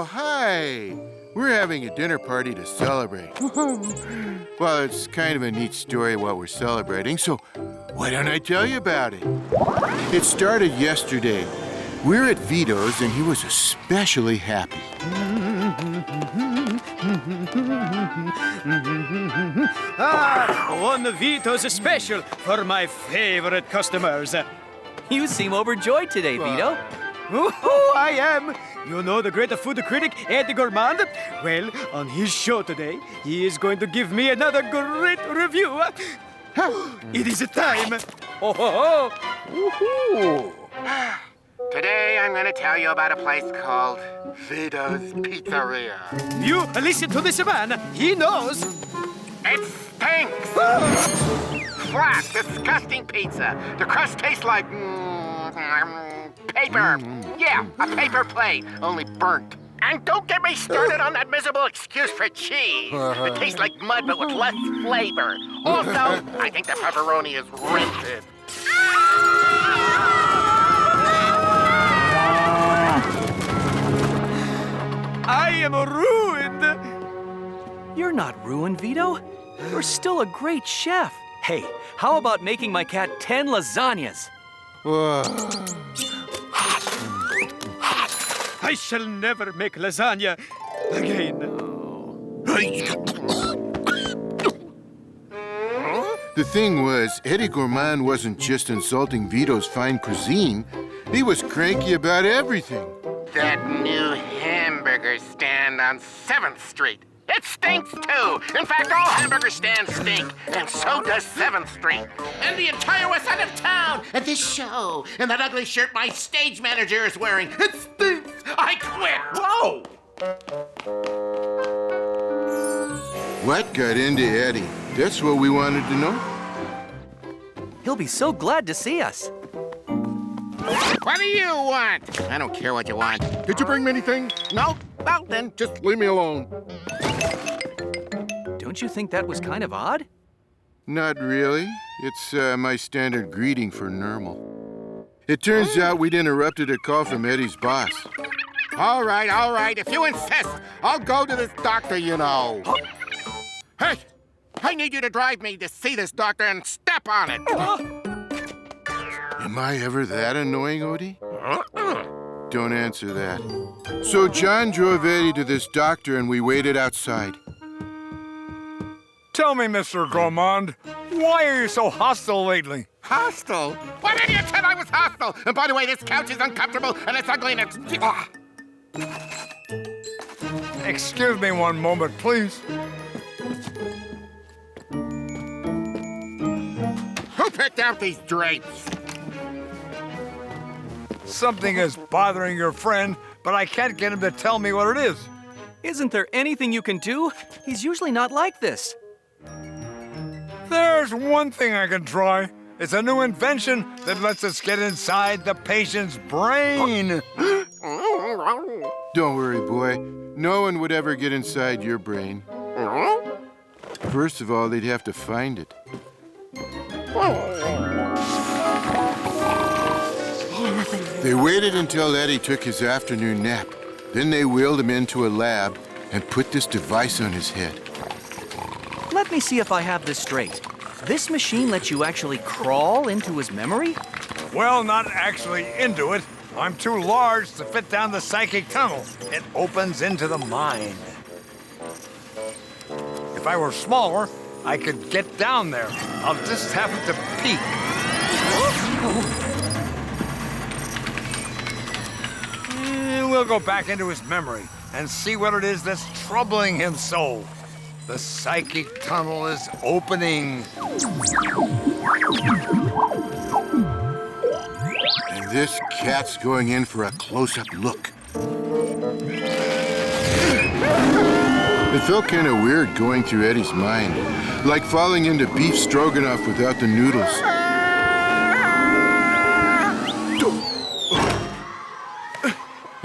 Oh, hi. We're having a dinner party to celebrate. Well, it's kind of a neat story what we're celebrating, so why don't I tell you about it? It started yesterday. We're at Vito's, and he was especially happy. One Vito's special for my favorite customers. You seem overjoyed today, Vito. Oh, I am. You know the great food critic, Eddie Gourmand? Well, on his show today, he is going to give me another great review. It is time. Oh, Today, I'm going to tell you about a place called Vito's Pizzeria. You listen to this man. He knows. It stinks! Flat, disgusting pizza. The crust tastes like paper. Yeah, a paper plate, only burnt. And don't get me started on that miserable excuse for cheese. It tastes like mud, but with less flavor. Also, I think the pepperoni is rancid. I am ruined. You're not ruined, Vito. You're still a great chef. Hey, how about making my cat 10 lasagnas? Whoa. I shall never make lasagna again. The thing was, Eddie Gourmand wasn't just insulting Vito's fine cuisine. He was cranky about everything. That new hamburger stand on 7th Street. It stinks, too. In fact, all hamburger stands stink, and so does 7th Street. And the entire west side of town, and this show, and that ugly shirt my stage manager is wearing. It stinks. I quit. Whoa! What got into Eddie? That's what we wanted to know. He'll be so glad to see us. What do you want? I don't care what you want. Did you bring me anything? No? Well, then just leave me alone. Don't you think that was kind of odd? Not really. It's my standard greeting for Nermal. It turns out we'd interrupted a call from Eddie's boss. All right. If you insist, I'll go to this doctor, you know. Hey, I need you to drive me to see this doctor and step on it. Am I ever that annoying, Odie? Don't answer that. So John drove Eddie to this doctor, and we waited outside. Tell me, Mr. Gourmand, why are you so hostile lately? Hostile? What idiot said I was hostile? And by the way, this couch is uncomfortable, and it's ugly, and it's... Excuse me one moment, please. Who picked out these drapes? Something is bothering your friend, but I can't get him to tell me what it is. Isn't there anything you can do? He's usually not like this. There's one thing I can try. It's a new invention that lets us get inside the patient's brain. Don't worry, boy. No one would ever get inside your brain. First of all, they'd have to find it. They waited until Eddie took his afternoon nap. Then they wheeled him into a lab and put this device on his head. Let me see if I have this straight. This machine lets you actually crawl into his memory? Well, not actually into it. I'm too large to fit down the psychic tunnel. It opens into the mind. If I were smaller, I could get down there. I'll just have to peek. We'll go back into his memory and see what it is that's troubling him so. The psychic tunnel is opening. And this cat's going in for a close-up look. It felt kind of weird going through Eddie's mind, like falling into beef stroganoff without the noodles.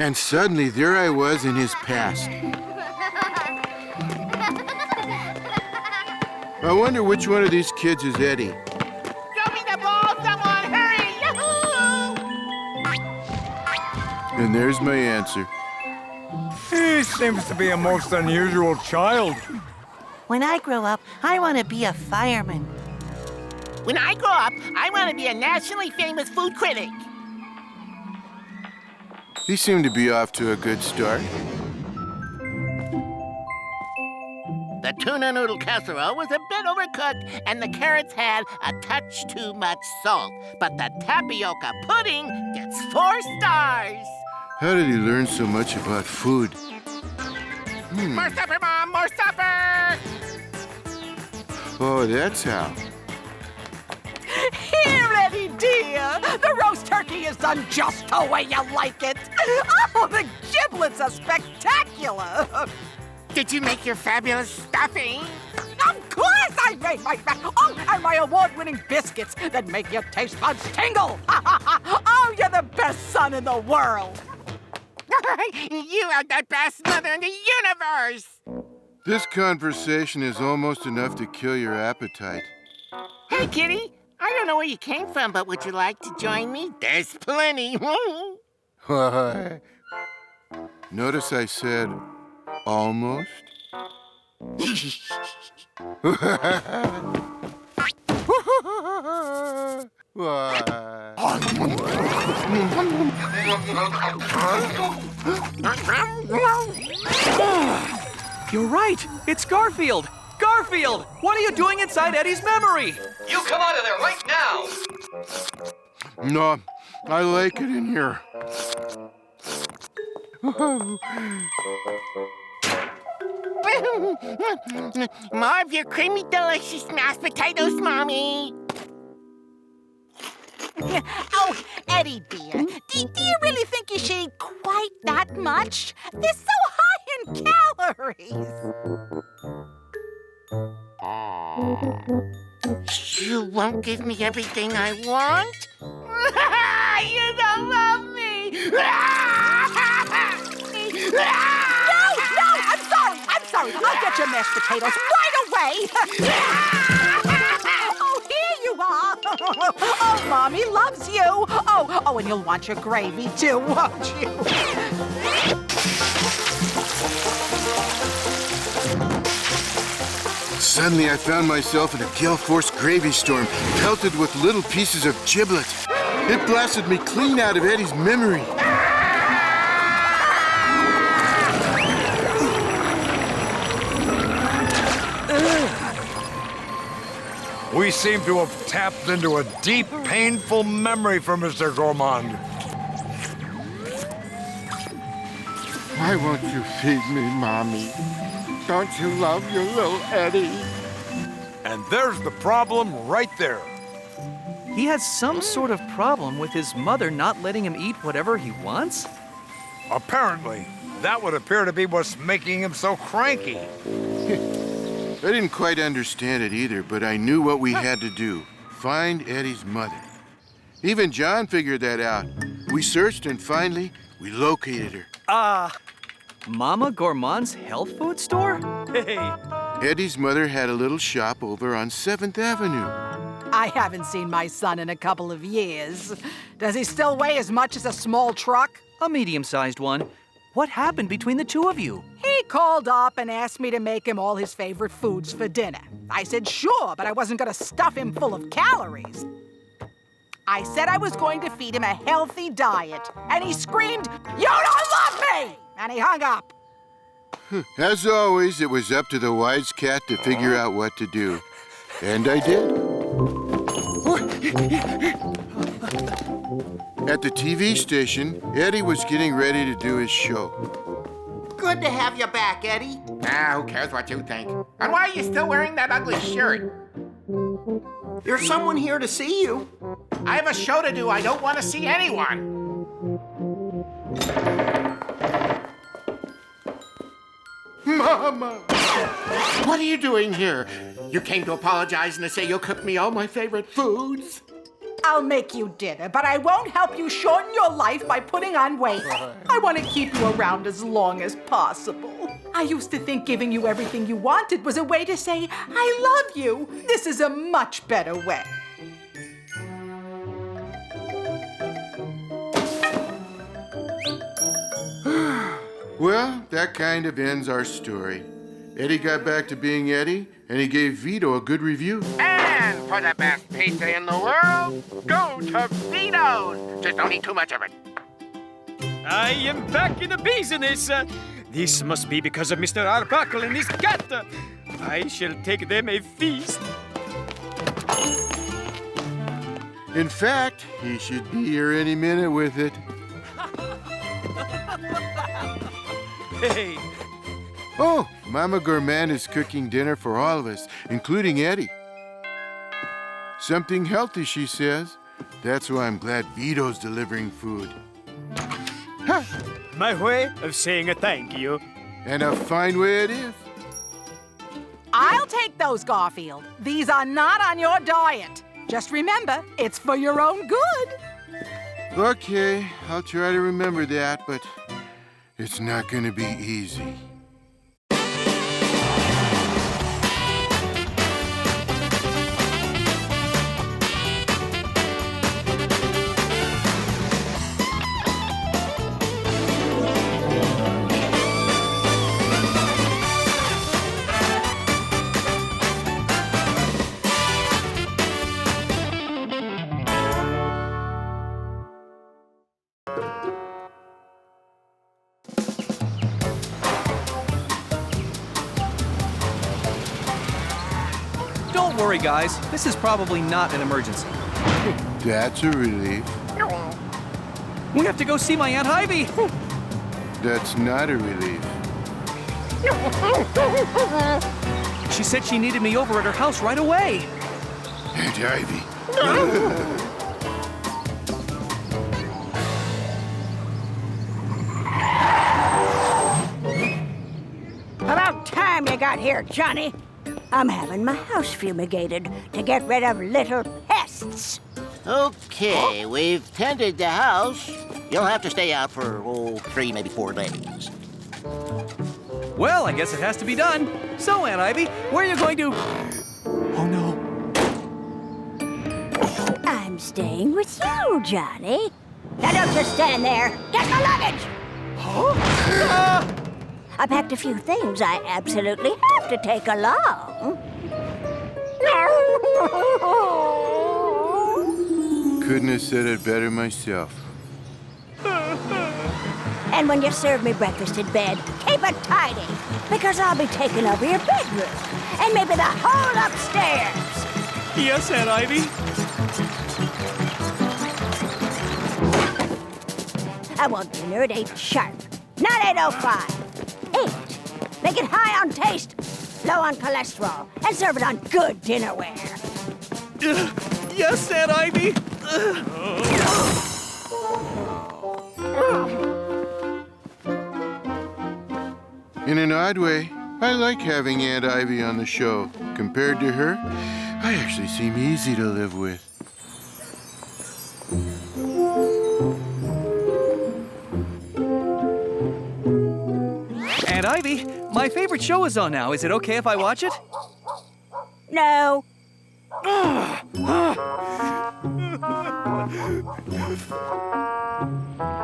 And suddenly, there I was in his past. I wonder which one of these kids is Eddie. Show me the ball, someone! Hurry! Yahoo! And there's my answer. He seems to be a most unusual child. When I grow up, I want to be a fireman. When I grow up, I want to be a nationally famous food critic. He seemed to be off to a good start. The tuna noodle casserole was a bit overcooked, and the carrots had a touch too much salt. But the tapioca pudding gets 4 stars. How did he learn so much about food? More supper, Mom! More supper! Oh, that's how. Here, Eddie dear! The roast turkey is done just the way you like it! Oh, the giblets are spectacular! Did you make your fabulous stuffing? Of course I made and my award-winning biscuits that make your taste buds tingle! Oh, you're the best son in the world! You are the best mother in the universe! This conversation is almost enough to kill your appetite. Hey, kitty. I don't know where you came from, but would you like to join me? There's plenty. Why? Notice I said almost. Why? You're right. It's Garfield. Garfield, what are you doing inside Eddie's memory? You come out of there right now. No, I like it in here. More of your creamy, delicious mashed potatoes, Mommy. Oh, Eddie dear, do you really think you should eat quite that much? They're so high in calories. You won't give me everything I want? You don't love me! No, I'm sorry. I'll get your mashed potatoes right away. Oh, here you are. Oh, Mommy loves you. Oh, and you'll want your gravy too, won't you? Suddenly, I found myself in a gale-force gravy storm, pelted with little pieces of giblet. It blasted me clean out of Eddie's memory. We seem to have tapped into a deep, painful memory for Mr. Gourmand. Why won't you feed me, Mommy? Don't you love your little Eddie? And there's the problem right there. He has some sort of problem with his mother not letting him eat whatever he wants? Apparently, that would appear to be what's making him so cranky. I didn't quite understand it either, but I knew what we had to do. Find Eddie's mother. Even John figured that out. We searched and finally, we located her. Mama Gourmand's health food store? Hey. Eddie's mother had a little shop over on 7th Avenue. I haven't seen my son in a couple of years. Does he still weigh as much as a small truck? A medium-sized one. What happened between the two of you? He called up and asked me to make him all his favorite foods for dinner. I said sure, but I wasn't going to stuff him full of calories. I said I was going to feed him a healthy diet, and he screamed, "You don't love me!" And he hung up. As always, it was up to the wise cat to figure out what to do. And I did. At the TV station, Eddie was getting ready to do his show. Good to have you back, Eddie. Who cares what you think? And why are you still wearing that ugly shirt? There's someone here to see you. I have a show to do. I don't want to see anyone. Mama! What are you doing here? You came to apologize and to say you'll cook me all my favorite foods? I'll make you dinner, but I won't help you shorten your life by putting on weight. I want to keep you around as long as possible. I used to think giving you everything you wanted was a way to say, I love you. This is a much better way. Well, that kind of ends our story. Eddie got back to being Eddie, and he gave Vito a good review. And for the best pizza in the world, go to Vito's. Just don't eat too much of it. I am back in the business. This must be because of Mr. Arbuckle and his cat. I shall take them a feast. In fact, he should be here any minute with it. Hey, Oh, Mama Gourmand is cooking dinner for all of us, including Eddie. Something healthy, she says. That's why I'm glad Vito's delivering food. Ha! my way of saying a thank you. And a fine way it is. I'll take those, Garfield. These are not on your diet. Just remember, it's for your own good. Okay, I'll try to remember that, but it's not gonna be easy. Don't worry, guys. This is probably not an emergency. That's a relief. We have to go see my Aunt Ivy. That's not a relief. She said she needed me over at her house right away. Aunt Ivy. About time you got here, Johnny. I'm having my house fumigated to get rid of little pests. Okay, we've tended the house. You'll have to stay out for, 3, maybe 4 days. Well, I guess it has to be done. So, Aunt Ivy, where are you going to... Oh, no. I'm staying with you, Johnny. Now don't just stand there. Get my luggage! I packed a few things I absolutely have to take along. Couldn't have said it better myself. And when you serve me breakfast in bed, keep it tidy, because I'll be taking over your bedroom and maybe the whole upstairs. Yes, Aunt Ivy. I want dinner at 8 sharp, not 8:05. 8. Make it high on taste, low on cholesterol, and serve it on good dinnerware. Yes, Aunt Ivy. In an odd way, I like having Aunt Ivy on the show. Compared to her, I actually seem easy to live with. Aunt Ivy, my favorite show is on now. Is it okay if I watch it? No.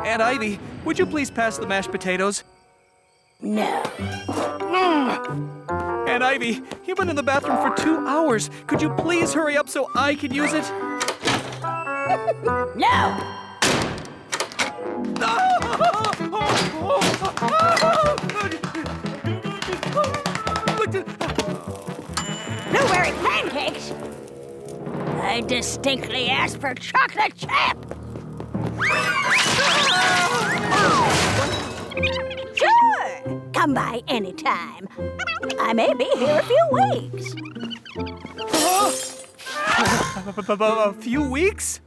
Aunt Ivy, would you please pass the mashed potatoes? No. Aunt Ivy, you've been in the bathroom for 2 hours. Could you please hurry up so I can use it? No. Blueberry pancakes? I distinctly asked for chocolate chip. Sure. Come by anytime. I may be here a few weeks. A few weeks?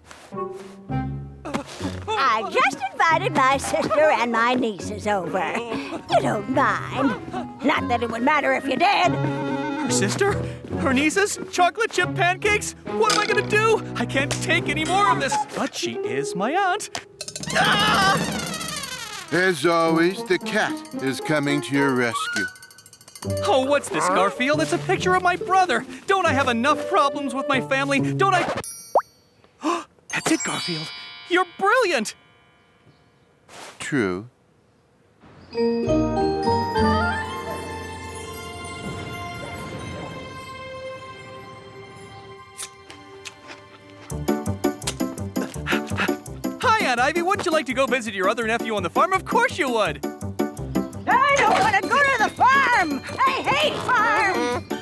I just invited my sister and my nieces over. You don't mind. Not that it would matter if you did. Her sister? Her nieces? Chocolate chip pancakes? What am I gonna do? I can't take any more of this. But she is my aunt. Ah! As always, the cat is coming to your rescue. Oh, what's this, Garfield? It's a picture of my brother. Don't I have enough problems with my family? Don't I... That's it, Garfield. You're brilliant. True. Hi, Aunt Ivy. Wouldn't you like to go visit your other nephew on the farm? Of course you would. I don't want to go to the farm. I hate farms.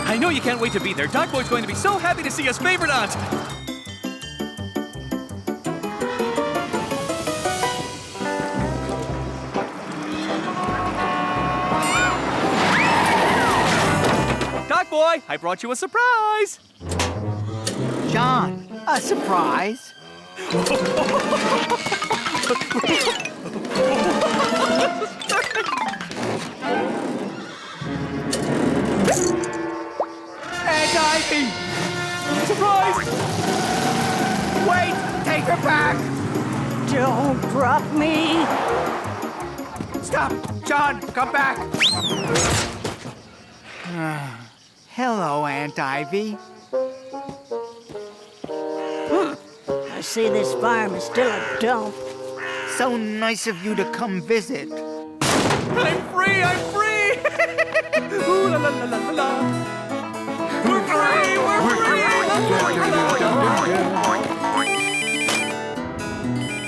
I know you can't wait to be there. Doc Boy's going to be so happy to see his favorite aunt. Doc Boy, I brought you a surprise. John, a surprise? Aunt Ivy! Surprise! Wait! Take her back! Don't drop me. Stop! John, come back! Hello, Aunt Ivy. I see this farm is still a dump. So nice of you to come visit. I'm free! I'm free! Ooh la la la la la! We're free! We're free!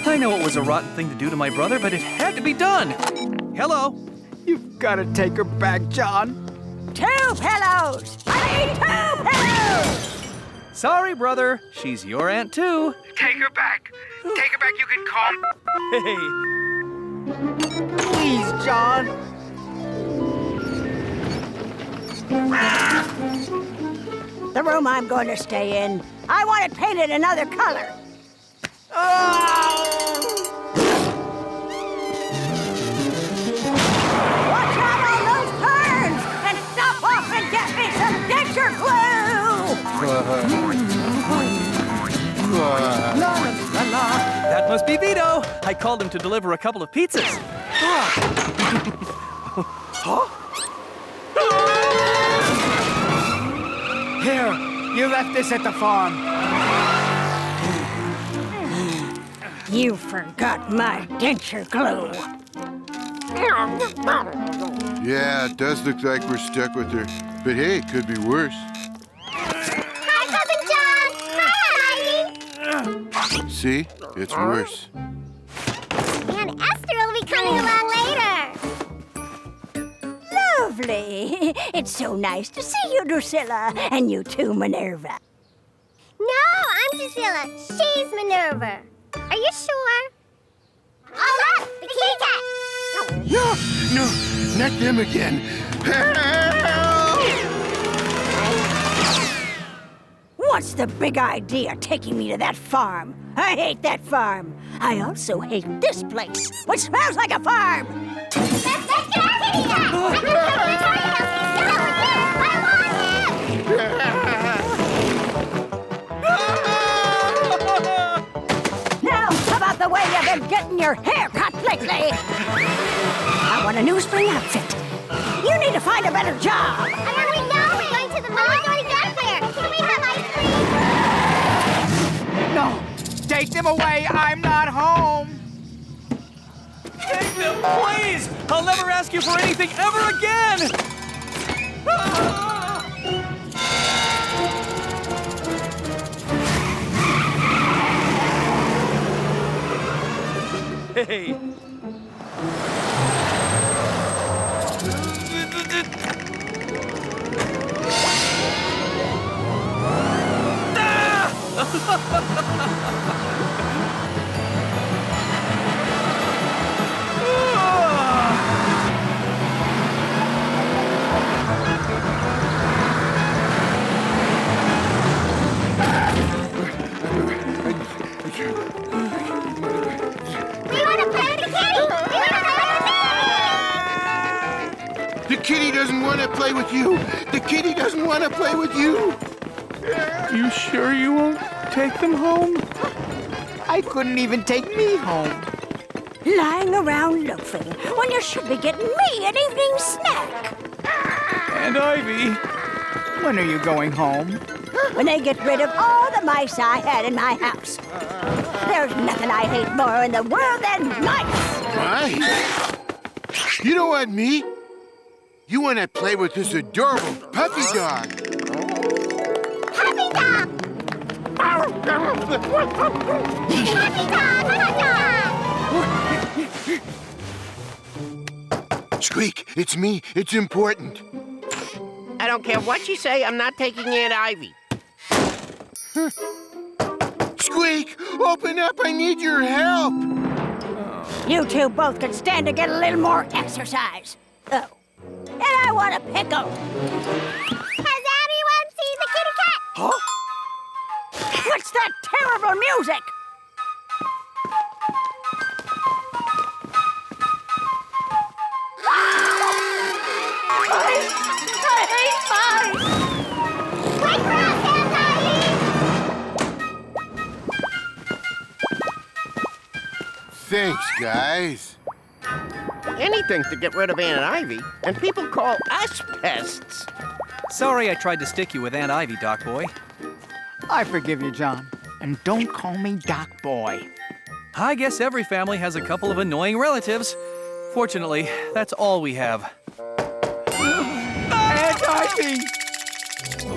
I know it was a rotten thing to do to my brother, but it had to be done. Hello. You've got to take her back, John. 2 pillows! I need 2 pillows! Sorry, brother. She's your aunt, too. Take her back. Take her back. You can call. Hey. Please, John. The room I'm going to stay in, I want it painted another color. Watch out on those turns and stop off and get me some denture glue! La, la, la. That must be Vito. I called him to deliver a couple of pizzas. Here, you left this at the farm. You forgot my denture glue. Yeah, it does look like we're stuck with her. But hey, it could be worse. Hi, Cousin John! Hi! See? It's worse. And Esther will be coming along later. Lovely. It's so nice to see you, Drusilla, and you too, Minerva. No, I'm Drusilla. She's Minerva. Are you sure? Oh, look! The kitty cat! No, no, not them again. Help! What's the big idea taking me to that farm? I hate that farm. I also hate this place, which smells like a farm. Let's get our kitty cat! I'm gonna come to the toy house and sell him! Now, how about the way you've been getting your hair cut lately? I want a new spring outfit. You need to find a better job. I don't even know. We're going to the mall. We're going to get there. Can we have ice cream? No, take them away. I'm not home. Take them, please! I'll never ask you for anything ever again! Hey! The kitty doesn't want to play with you. The kitty doesn't want to play with you. You sure you won't take them home? I couldn't even take me home. Lying around loafing when you should be getting me an evening snack. And Ivy, When are you going home? When they get rid of all the mice I had in my house. There's nothing I hate more in the world than mice. Mice? You know what, me? You want to play with this adorable puppy dog. Puppy dog! Puppy dog! Squeak, it's me. It's important. I don't care what you say, I'm not taking Aunt Ivy. Squeak, open up. I need your help. You two both could stand to get a little more exercise. Oh, and I want a pickle. Has anyone seen the kitty cat? Huh? What's that terrible music? I hate mice! Wait for us, Aunt Ivy! Thanks, guys. Anything to get rid of Aunt Ivy, and people call us pests. Sorry I tried to stick you with Aunt Ivy, Doc Boy. I forgive you, John. And don't call me Doc Boy. I guess every family has a couple of annoying relatives. Fortunately, that's all we have. Aunt Ivy!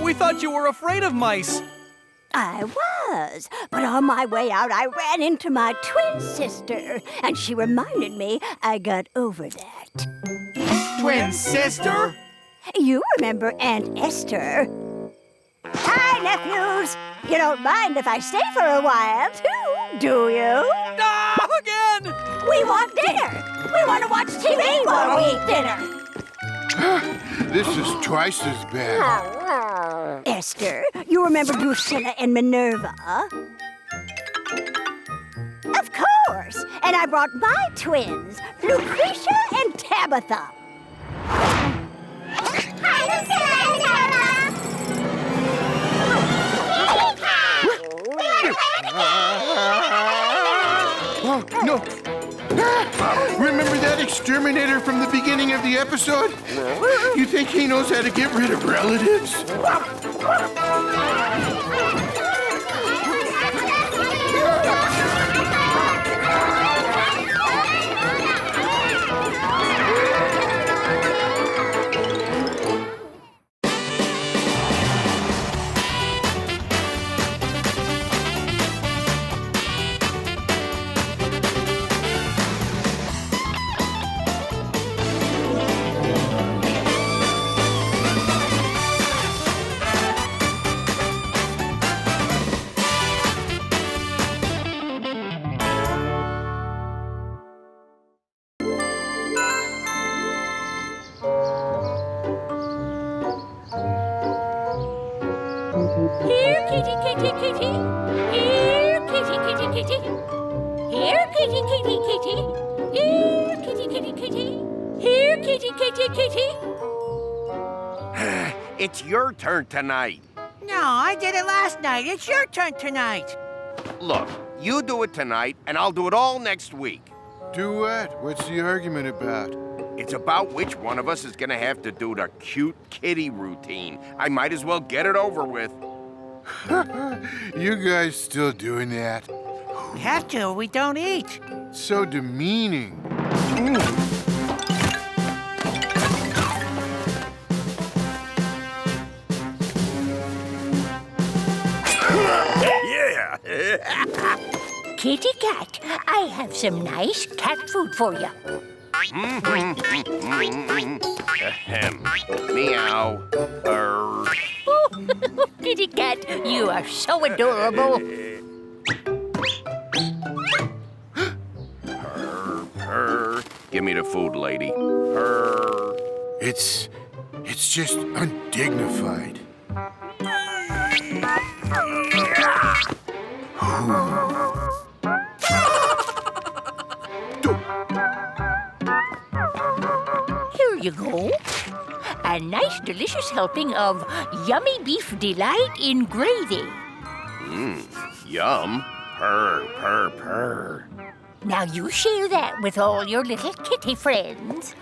We thought you were afraid of mice. I was, but on my way out, I ran into my twin sister, and she reminded me I got over that. Twin sister? You remember Aunt Esther? Hi, nephews! You don't mind if I stay for a while, too, do you? Ah, again! We want dinner! We want to watch TV while we eat dinner! This is twice as bad. Esther, you remember Drusilla and Minerva? Of course! And I brought my twins, Lucretia and Tabitha. Hi, Lucilla and Tabitha! Oh, no. Remember that exterminator from the beginning of the episode? You think he knows how to get rid of relatives? Here, kitty, kitty, kitty. Here, kitty, kitty, kitty. Here, kitty, kitty, kitty. Here, kitty, kitty, kitty. Here, kitty, kitty, kitty. It's your turn tonight. No, I did it last night. It's your turn tonight. Look, you do it tonight, and I'll do it all next week. Do what? What's the argument about? It's about which one of us is gonna have to do the cute kitty routine. I might as well get it over with. You guys still doing that? We have to, or we don't eat. So demeaning. Yeah! Kitty cat, I have some nice cat food for you. Ahem. Meow. Kitty cat, you are so adorable. Purr. Give me the food, lady. Purr. It's just undignified. Here you go. A nice, delicious helping of yummy beef delight in gravy. Yum. Purr, purr, purr. Now you share that with all your little kitty friends.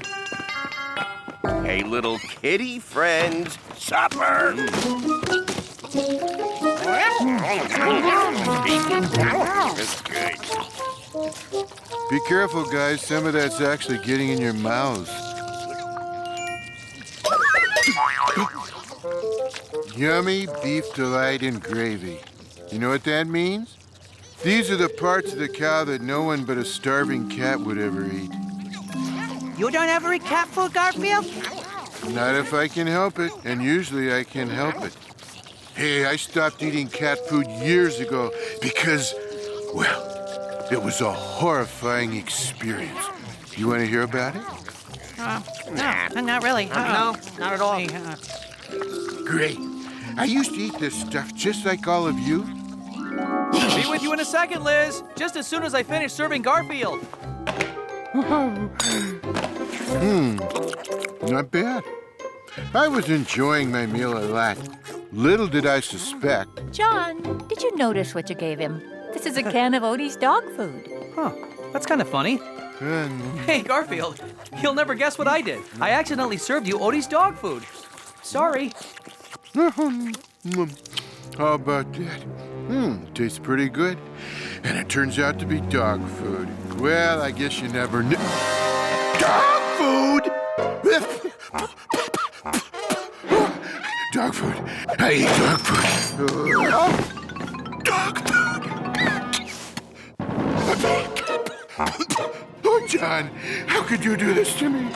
Hey, little kitty friends, supper! That's good. Be careful, guys. Some of that's actually getting in your mouths. Yummy beef delight in gravy. You know what that means? These are the parts of the cow that no one but a starving cat would ever eat. You don't ever eat cat food, Garfield? Not if I can help it, and usually I can help it. Hey, I stopped eating cat food years ago because, well, it was a horrifying experience. You want to hear about it? No, not really. No, not at all. Great. I used to eat this stuff just like all of you. Be with you in a second, Liz. Just as soon as I finish serving Garfield. Not bad. I was enjoying my meal a lot. Little did I suspect. John, did you notice what you gave him? This is a can of Odie's dog food. Huh, that's kind of funny. Hey, Garfield, you'll never guess what I did. I accidentally served you Odie's dog food. Sorry. How about that? Tastes pretty good. And it turns out to be dog food. Well, I guess you never knew. Dog food? Dog food. I eat dog food. Dog food. Oh, John, how could you do this to me?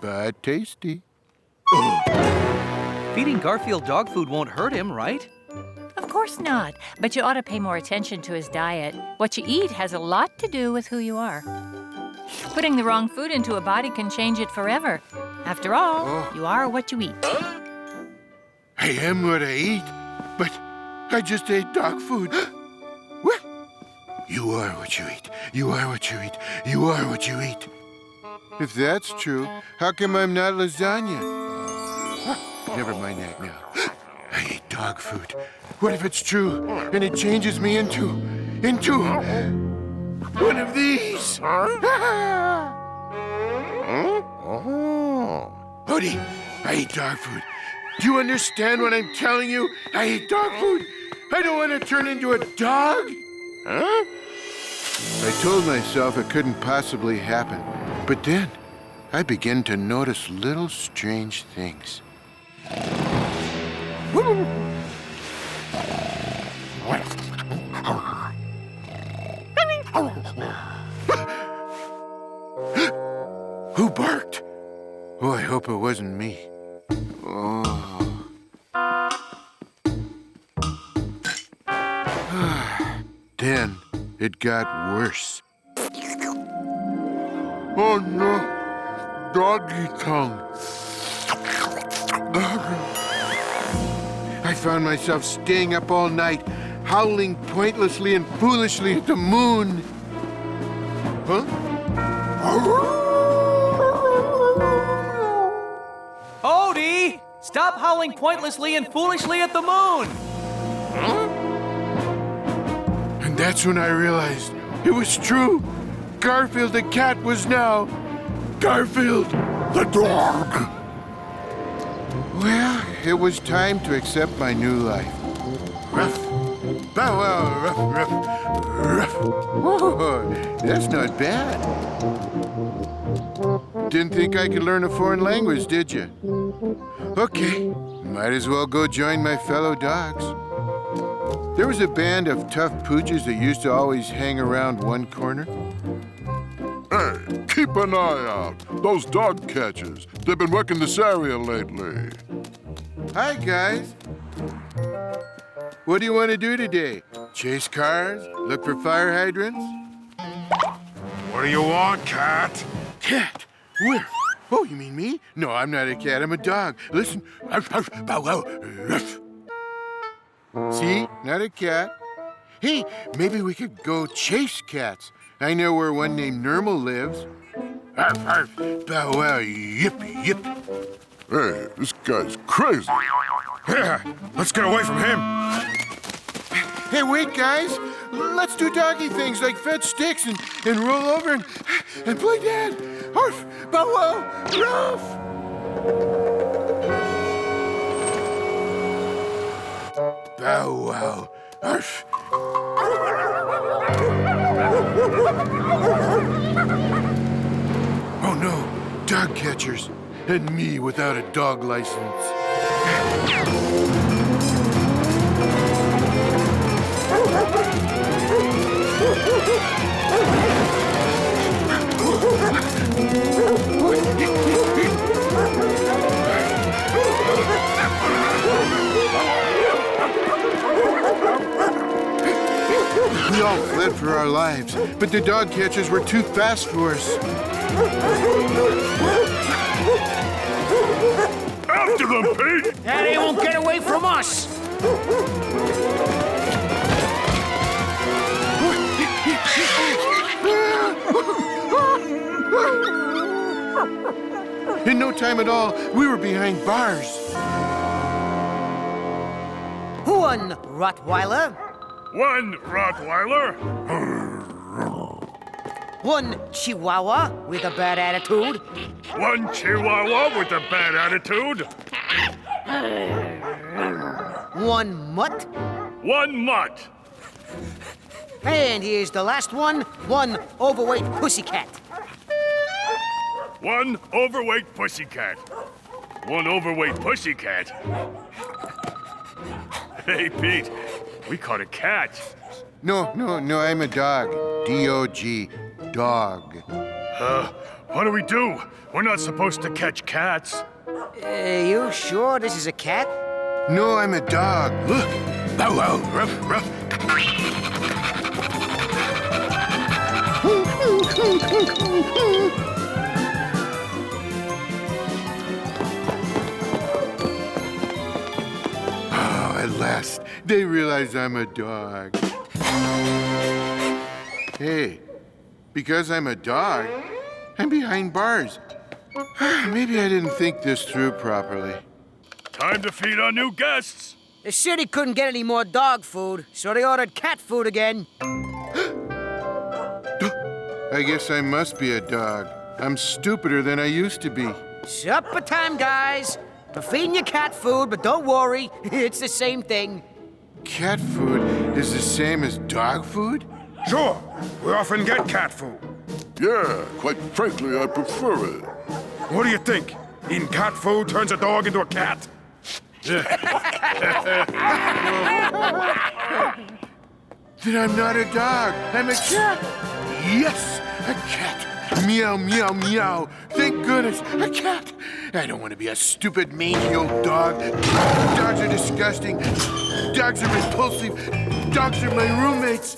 But tasty. Feeding Garfield dog food won't hurt him, right? Of course not, but you ought to pay more attention to his diet. What you eat has a lot to do with who you are. Putting the wrong food into a body can change it forever. After all, you are what you eat. I am what I eat, but I just ate dog food. What? You are what you eat. You are what you eat. You are what you eat. If that's true, how come I'm not lasagna? Never mind that now. I eat dog food. What if it's true and it changes me into one of these? Odie, I eat dog food. Do you understand what I'm telling you? I eat dog food. I don't want to turn into a dog. I told myself it couldn't possibly happen. But then I began to notice little strange things. Who barked? Oh, I hope it wasn't me. Oh. Then it got worse. Oh no, doggy tongue. I found myself staying up all night, howling pointlessly and foolishly at the moon. Huh? Odie! Stop howling pointlessly and foolishly at the moon! And that's when I realized it was true. Garfield the cat was now Garfield the dog. Well, it was time to accept my new life. Ruff, bow wow, ruff, ruff, ruff. Whoa, that's not bad. Didn't think I could learn a foreign language, did you? Okay, might as well go join my fellow dogs. There was a band of tough pooches that used to always hang around one corner. Hey, keep an eye out. Those dog catchers. They've been working this area lately. Hi, guys. What do you want to do today? Chase cars? Look for fire hydrants? What do you want, cat? Cat? Where? Oh, you mean me? No, I'm not a cat. I'm a dog. Listen. Ruff, ruff, bow, wow, ruff. See? Not a cat. Hey, maybe we could go chase cats. I know where one named Nermal lives. Arf, arf, bow, wow, yip, yip. Hey, this guy's crazy. Yeah, let's get away from him. Hey, wait, guys. let's do doggy things like fetch sticks and roll over and play dead. Arf, bow wow, ruff. Bow wow, arf. Oh no, dog catchers, and me without a dog license. We all fled for our lives, but the dog catchers were too fast for us. After them, Pete! And they won't get away from us! In no time at all, we were behind bars. One Rottweiler. One Rottweiler. One Chihuahua with a bad attitude. One Chihuahua with a bad attitude. One Mutt. One Mutt. And here's the last one. One overweight pussycat. One overweight pussycat. One overweight pussycat. Hey, Pete, we caught a cat. No, I'm a dog. D-O-G, dog. What do we do? We're not supposed to catch cats. You sure this is a cat? No, I'm a dog. Look. Bow wow, ruff, ruff. Oh, at last, they realize I'm a dog. Hey, because I'm a dog, I'm behind bars. Maybe I didn't think this through properly. Time to feed our new guests. The city couldn't get any more dog food, so they ordered cat food again. I guess I must be a dog. I'm stupider than I used to be. Supper time, guys. We're feeding you cat food, but don't worry, it's the same thing. Cat food is the same as dog food? Sure. We often get cat food. Yeah, quite frankly, I prefer it. What do you think? Eating cat food turns a dog into a cat? Then I'm not a dog. I'm a cat. Yes, a cat. Meow, meow, meow. Thank goodness, a cat. I don't want to be a stupid, mangy old dog. Dogs are disgusting. Dogs are repulsive. Dogs are my roommates.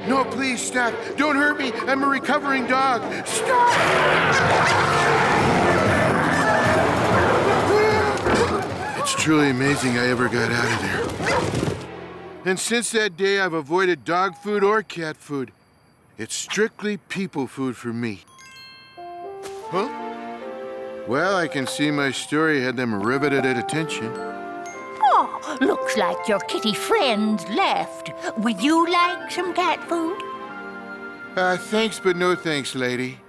No, please stop. Don't hurt me. I'm a recovering dog. Stop! It's truly amazing I ever got out of there. And since that day, I've avoided dog food or cat food. It's strictly people food for me. Huh? Well, I can see my story had them riveted at attention. Oh, looks like your kitty friends left. Would you like some cat food? Thanks, but no thanks, lady.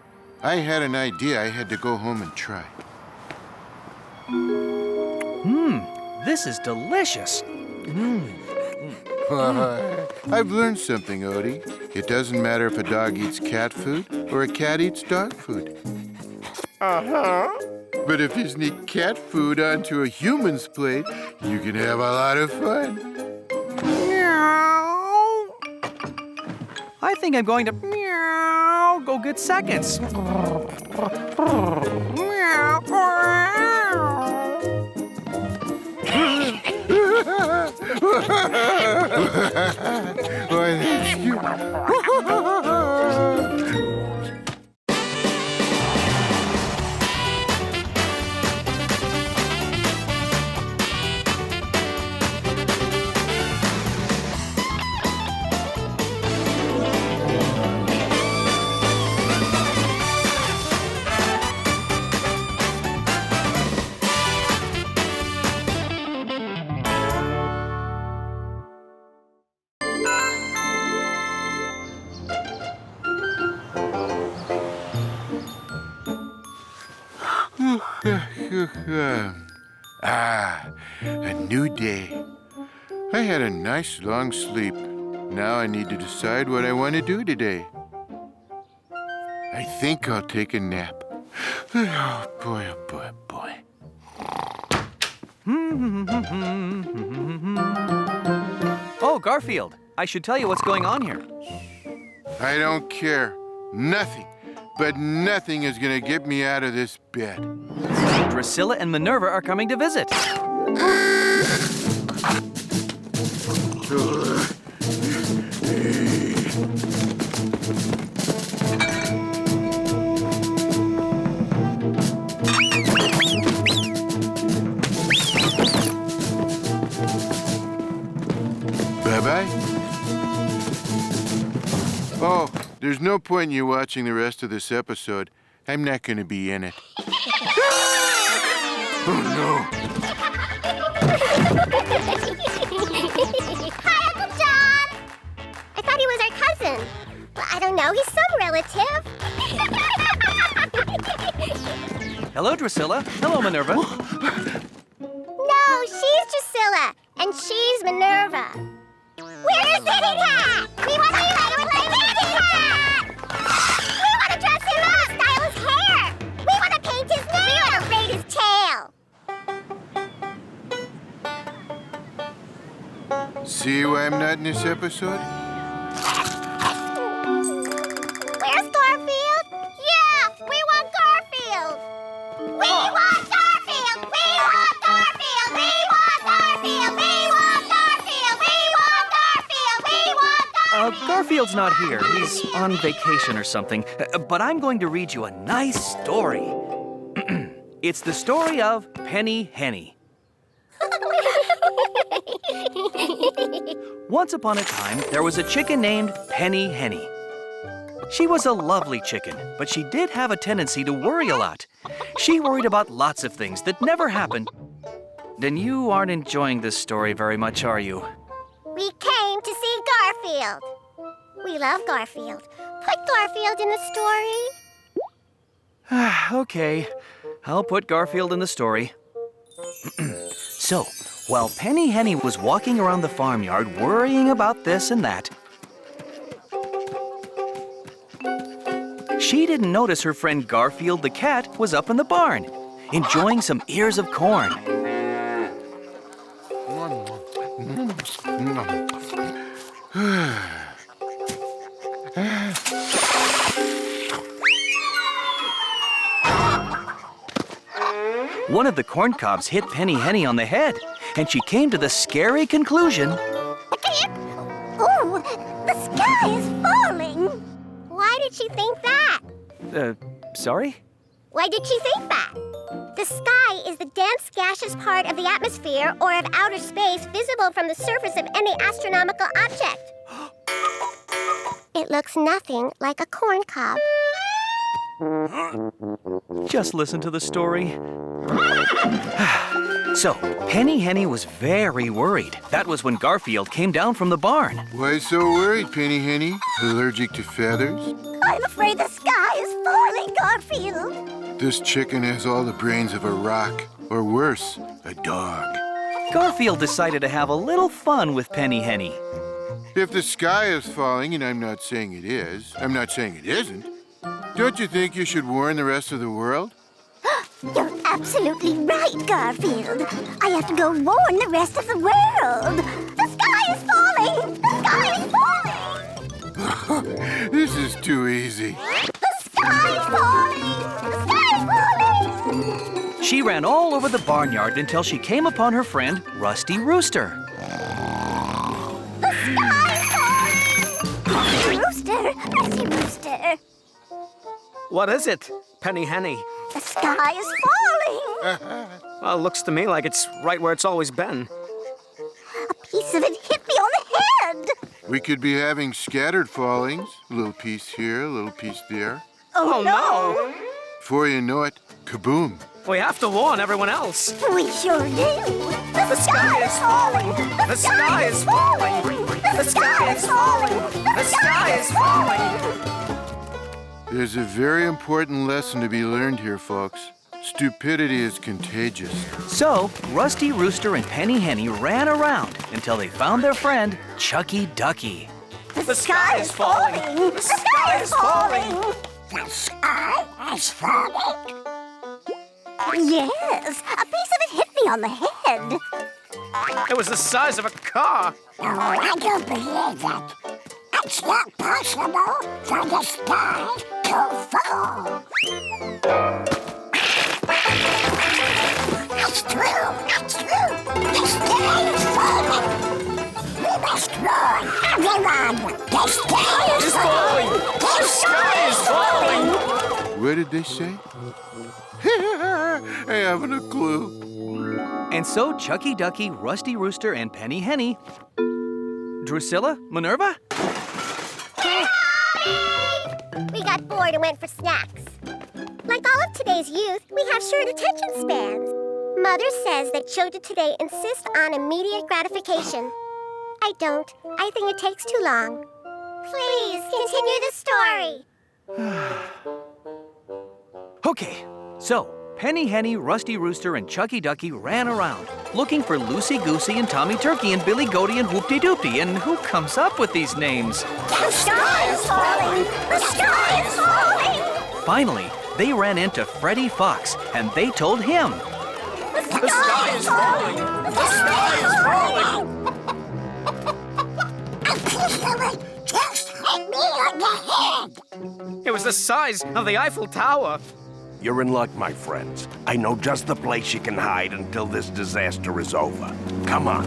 I had an idea I had to go home and try. This is delicious. I've learned something, Odie. It doesn't matter if a dog eats cat food or a cat eats dog food. But if you sneak cat food onto a human's plate, you can have a lot of fun. Meow. I think I'm going to meow, go get seconds. Meow. Why, that's cute. A new day. I had a nice long sleep. Now I need to decide what I want to do today. I think I'll take a nap. Oh, boy, oh, boy, oh, boy. Oh, Garfield, I should tell you what's going on here. I don't care. Nothing, but nothing is going to get me out of this bed. Drusilla and Minerva are coming to visit. Bye-bye. Oh, there's no point in you watching the rest of this episode. I'm not going to be in it. Oh, no. Hi, Uncle John. I thought he was our cousin. Well, I don't know. He's some relative. Hello, Drusilla. Hello, Minerva. No, she's Drusilla, and she's Minerva. Where's the kitty cat? We want to play with the kitty cat! We want to dress him up, style his hair. We want to paint his nails. We want to braid his tail. See why I'm not in this episode? Where's Garfield? Yeah, we want Garfield. We want Garfield. We want Garfield. We want Garfield. We want Garfield. We want Garfield. We want Garfield. Garfield's not here. He's on vacation or something. But I'm going to read you a nice story. It's the story of Penny Henny. Once upon a time, there was a chicken named Penny Henny. She was a lovely chicken, but she did have a tendency to worry a lot. She worried about lots of things that never happened. Then you aren't enjoying this story very much, are you? We came to see Garfield. We love Garfield. Put Garfield in the story. Okay, I'll put Garfield in the story. So, while Penny Henny was walking around the farmyard worrying about this and that, she didn't notice her friend Garfield the cat was up in the barn, enjoying some ears of corn. One of the corn cobs hit Penny Henny on the head, and she came to the scary conclusion. Ooh, the sky is falling. Why did she think that? Sorry? Why did she think that? The sky is the dense gaseous part of the atmosphere or of outer space visible from the surface of any astronomical object. It looks nothing like a corn cob. Just listen to the story. So, Penny Henny was very worried. That was when Garfield came down from the barn. Why so worried, Penny Henny? Allergic to feathers? I'm afraid the sky is falling, Garfield. This chicken has all the brains of a rock, or worse, a dog. Garfield decided to have a little fun with Penny Henny. If the sky is falling, and I'm not saying it is, I'm not saying it isn't, don't you think you should warn the rest of the world? You're absolutely right, Garfield. I have to go warn the rest of the world. The sky is falling! The sky is falling! This is too easy. The sky is falling! The sky is falling! She ran all over the barnyard until she came upon her friend, Rusty Rooster. The sky is falling! Rooster! Rusty Rooster! What is it, Penny Henny? The sky is falling! Well, looks to me like it's right where it's always been. A piece of it hit me on the head! We could be having scattered fallings. A little piece here, a little piece there. Oh no! Before you know it, kaboom. We have to warn everyone else. We sure do! The sky is falling! The sky is falling! The sky is falling! The sky is falling! There's a very important lesson to be learned here, folks. Stupidity is contagious. So, Rusty Rooster and Penny Henny ran around until they found their friend, Chucky Ducky. The sky is falling! The sky is falling! The sky is falling? Yes, a piece of it hit me on the head. It was the size of a car. No, I don't believe that. It's not possible for the sky to fall. It's true, it's true. The sky is falling. We must run, everyone. The sky is falling. The sky is falling. What did they say? I haven't a clue. And so Chucky Ducky, Rusty Rooster, and Penny Henny. Drusilla? Minerva? We got bored and went for snacks. Like all of today's youth, we have short attention spans. Mother says that children today insist on immediate gratification. I don't. I think it takes too long. Please, continue the story. Okay, so Penny Henny, Rusty Rooster, and Chucky Ducky ran around looking for Loosey Goosey and Tommy Turkey and Billy Goaty and Whoopty Doopty. And who comes up with these names? The sky is falling! The sky is falling! Finally, they ran into Freddie Fox, and they told him. The sky is falling! The sky is falling! A piece of it just hit me on the head. It was the size of the Eiffel Tower. You're in luck, my friends. I know just the place you can hide until this disaster is over. Come on.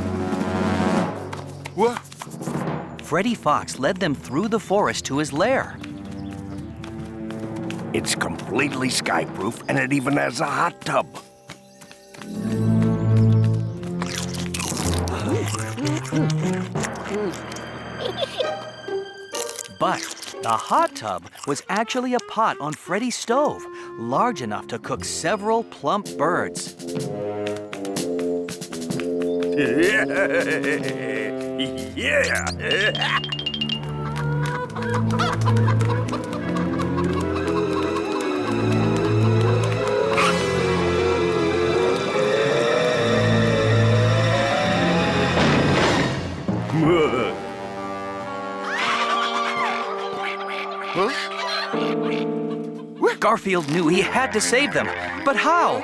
What? Freddie Fox led them through the forest to his lair. It's completely skyproof, and it even has a hot tub. But the hot tub was actually a pot on Freddie's stove, large enough to cook several plump birds. Yeah! Garfield knew he had to save them, but how?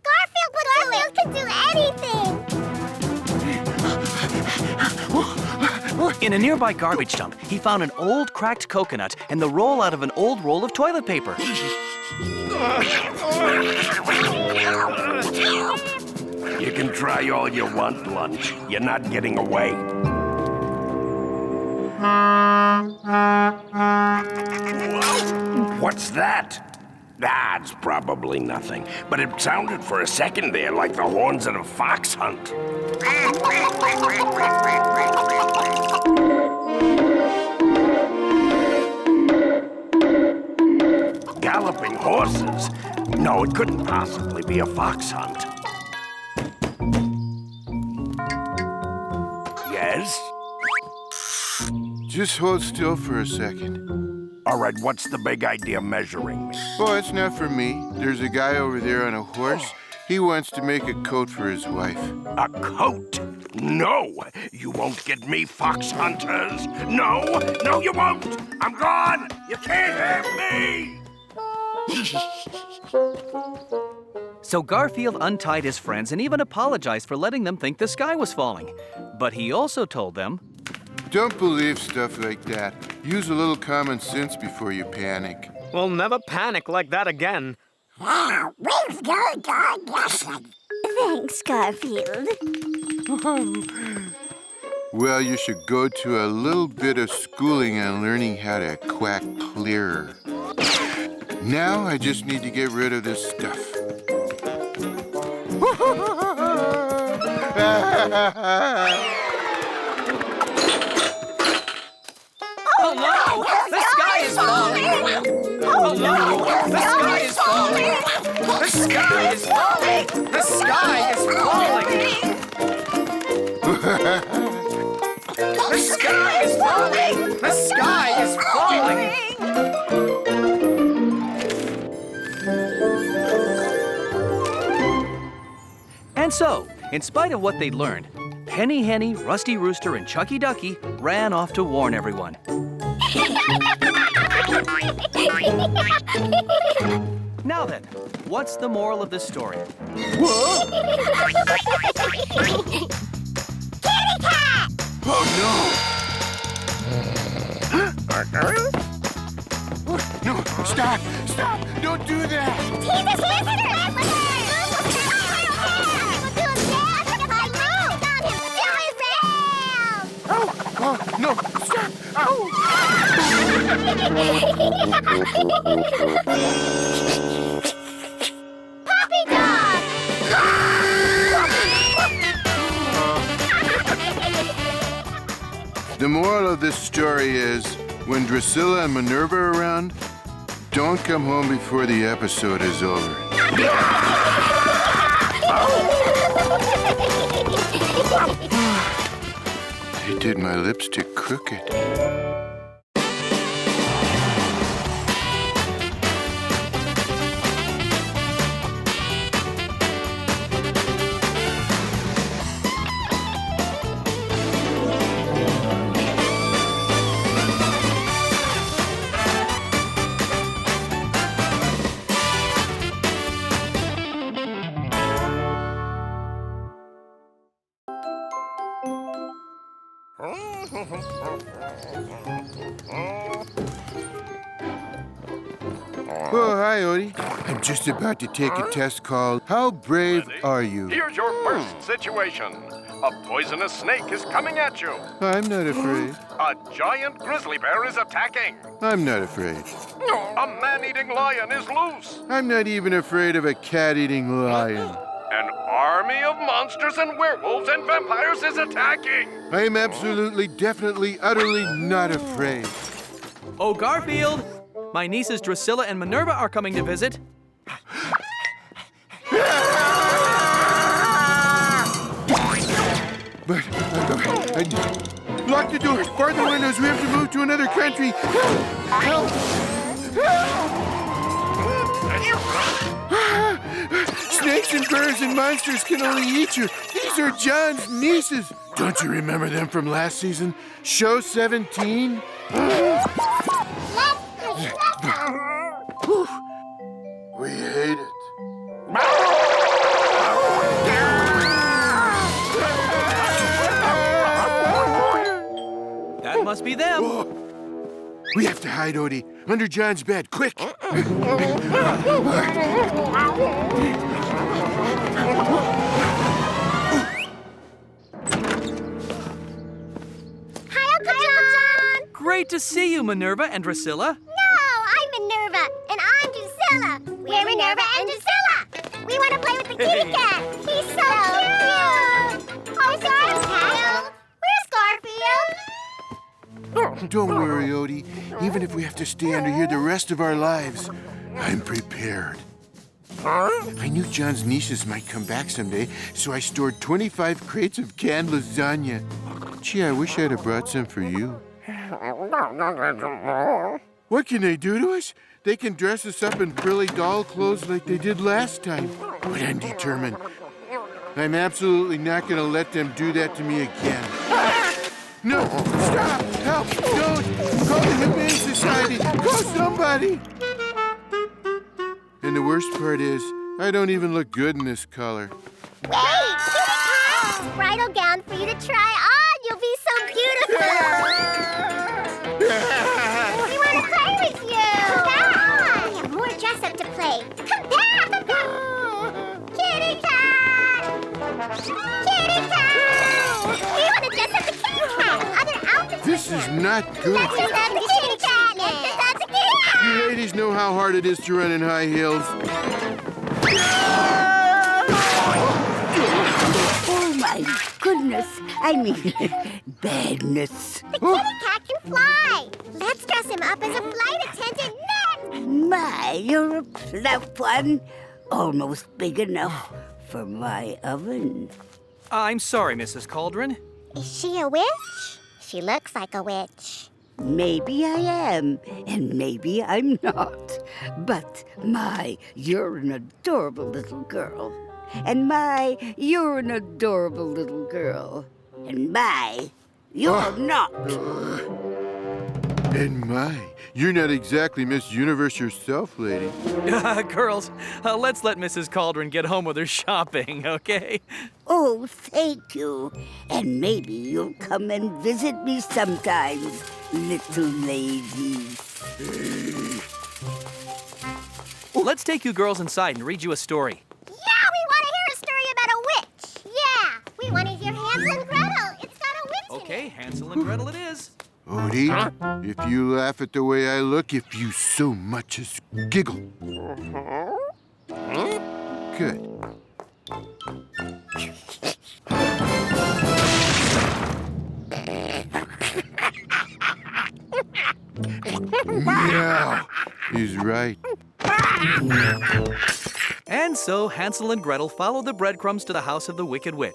Garfield can do anything! In a nearby garbage dump, he found an old cracked coconut and the roll out of an old roll of toilet paper. You can try all you want, Lunch. You're not getting away. What's that? That's probably nothing, but it sounded for a second there like the horns at a fox hunt. Galloping horses? No, it couldn't possibly be a fox hunt. Yes? Just hold still for a second. All right, what's the big idea measuring me? Oh, it's not for me. There's a guy over there on a horse. He wants to make a coat for his wife. A coat? No! You won't get me, fox hunters! No! No, you won't! I'm gone! You can't have me! So Garfield untied his friends and even apologized for letting them think the sky was falling. But he also told them, don't believe stuff like that. Use a little common sense before you panic. We'll never panic like that again. Wow, we've learned our lesson. Thanks, Garfield. Well, you should go to a little bit of schooling on learning how to quack clearer. Now I just need to get rid of this stuff. Oh no! The sky is falling! Oh no! The sky is falling! The sky is falling! The sky is falling! The sky is falling! The sky is falling! So, in spite of what they'd learned, Penny Henny, Rusty Rooster, and Chucky Ducky ran off to warn everyone. Now then, what's the moral of this story? Kitty cat! Oh, no! No, stop! Stop! Don't do that! Oh, no! Stop! Puppy dog! The moral of this story is, when Drusilla and Minerva are around, don't come home before the episode is over. They did my lipstick crooked. Oh, hi, Odie. I'm just about to take a test called How Brave Are You? Here's your first situation. A poisonous snake is coming at you. I'm not afraid. A giant grizzly bear is attacking. I'm not afraid. A man-eating lion is loose. I'm not even afraid of a cat-eating lion. An army of monsters and werewolves and vampires is attacking. I'm absolutely, definitely, utterly not afraid. Oh, Garfield! My nieces Drusilla and Minerva are coming to visit. But, lock the doors, bar the windows, we have to move to another country. Help! Snakes and birds and monsters can only eat you. These are John's nieces. Don't you remember them from last season? Show 17? We hate it. That must be them. Oh. We have to hide, Odie. Under John's bed, quick. Hi, Uncle John! Great to see you, Minerva and Drusilla. No, I'm Minerva, and I'm Drusilla. We're Minerva and Drusilla. We want to play with the kitty cat. He's so cute. Oh, Garfield. Where's Garfield? Don't worry, Odie. Even if we have to stay under here the rest of our lives, I'm prepared. I knew John's nieces might come back someday, so I stored 25 crates of canned lasagna. Gee, I wish I'd have brought some for you. What can they do to us? They can dress us up in frilly doll clothes like they did last time. But I'm determined. I'm absolutely not going to let them do that to me again. No! Stop! Help! Don't! Call the Humane Society! Call somebody! And the worst part is, I don't even look good in this color. Wait! Kitty cat! Bridal gown for you to try on! You'll be so beautiful! We want to play with you! Come back! We have more dress-up to play. Come back! Kitty cat! Kitty cat! We want to dress up the kitty cat! Other outfits. This is not good. Let's dress up the kitty cat! Let's dress up the kitty cat! You ladies know how hard it is to run in high heels. Oh, my goodness. I mean, badness. The kitty cat can fly. Let's dress him up as a flight attendant next. My, you're a plump one. Almost big enough for my oven. I'm sorry, Mrs. Cauldron. Is she a witch? She looks like a witch. Maybe I am, and maybe I'm not. But, my, you're an adorable little girl. And my, you're an adorable little girl. And my, you're not. And my, you're not exactly Miss Universe yourself, lady. Girls, let's let Mrs. Cauldron get home with her shopping, okay? Oh, thank you. And maybe you'll come and visit me sometimes, little lady. Let's take you girls inside and read you a story. Yeah, we want to hear a story about a witch. Yeah, we want to hear Hansel and Gretel. It's got a witch Okay, Hansel and Gretel it is. Odie, if you laugh at the way I look, if you so much as giggle. Good. Meow. He's right. And so Hansel and Gretel followed the breadcrumbs to the house of the Wicked Witch.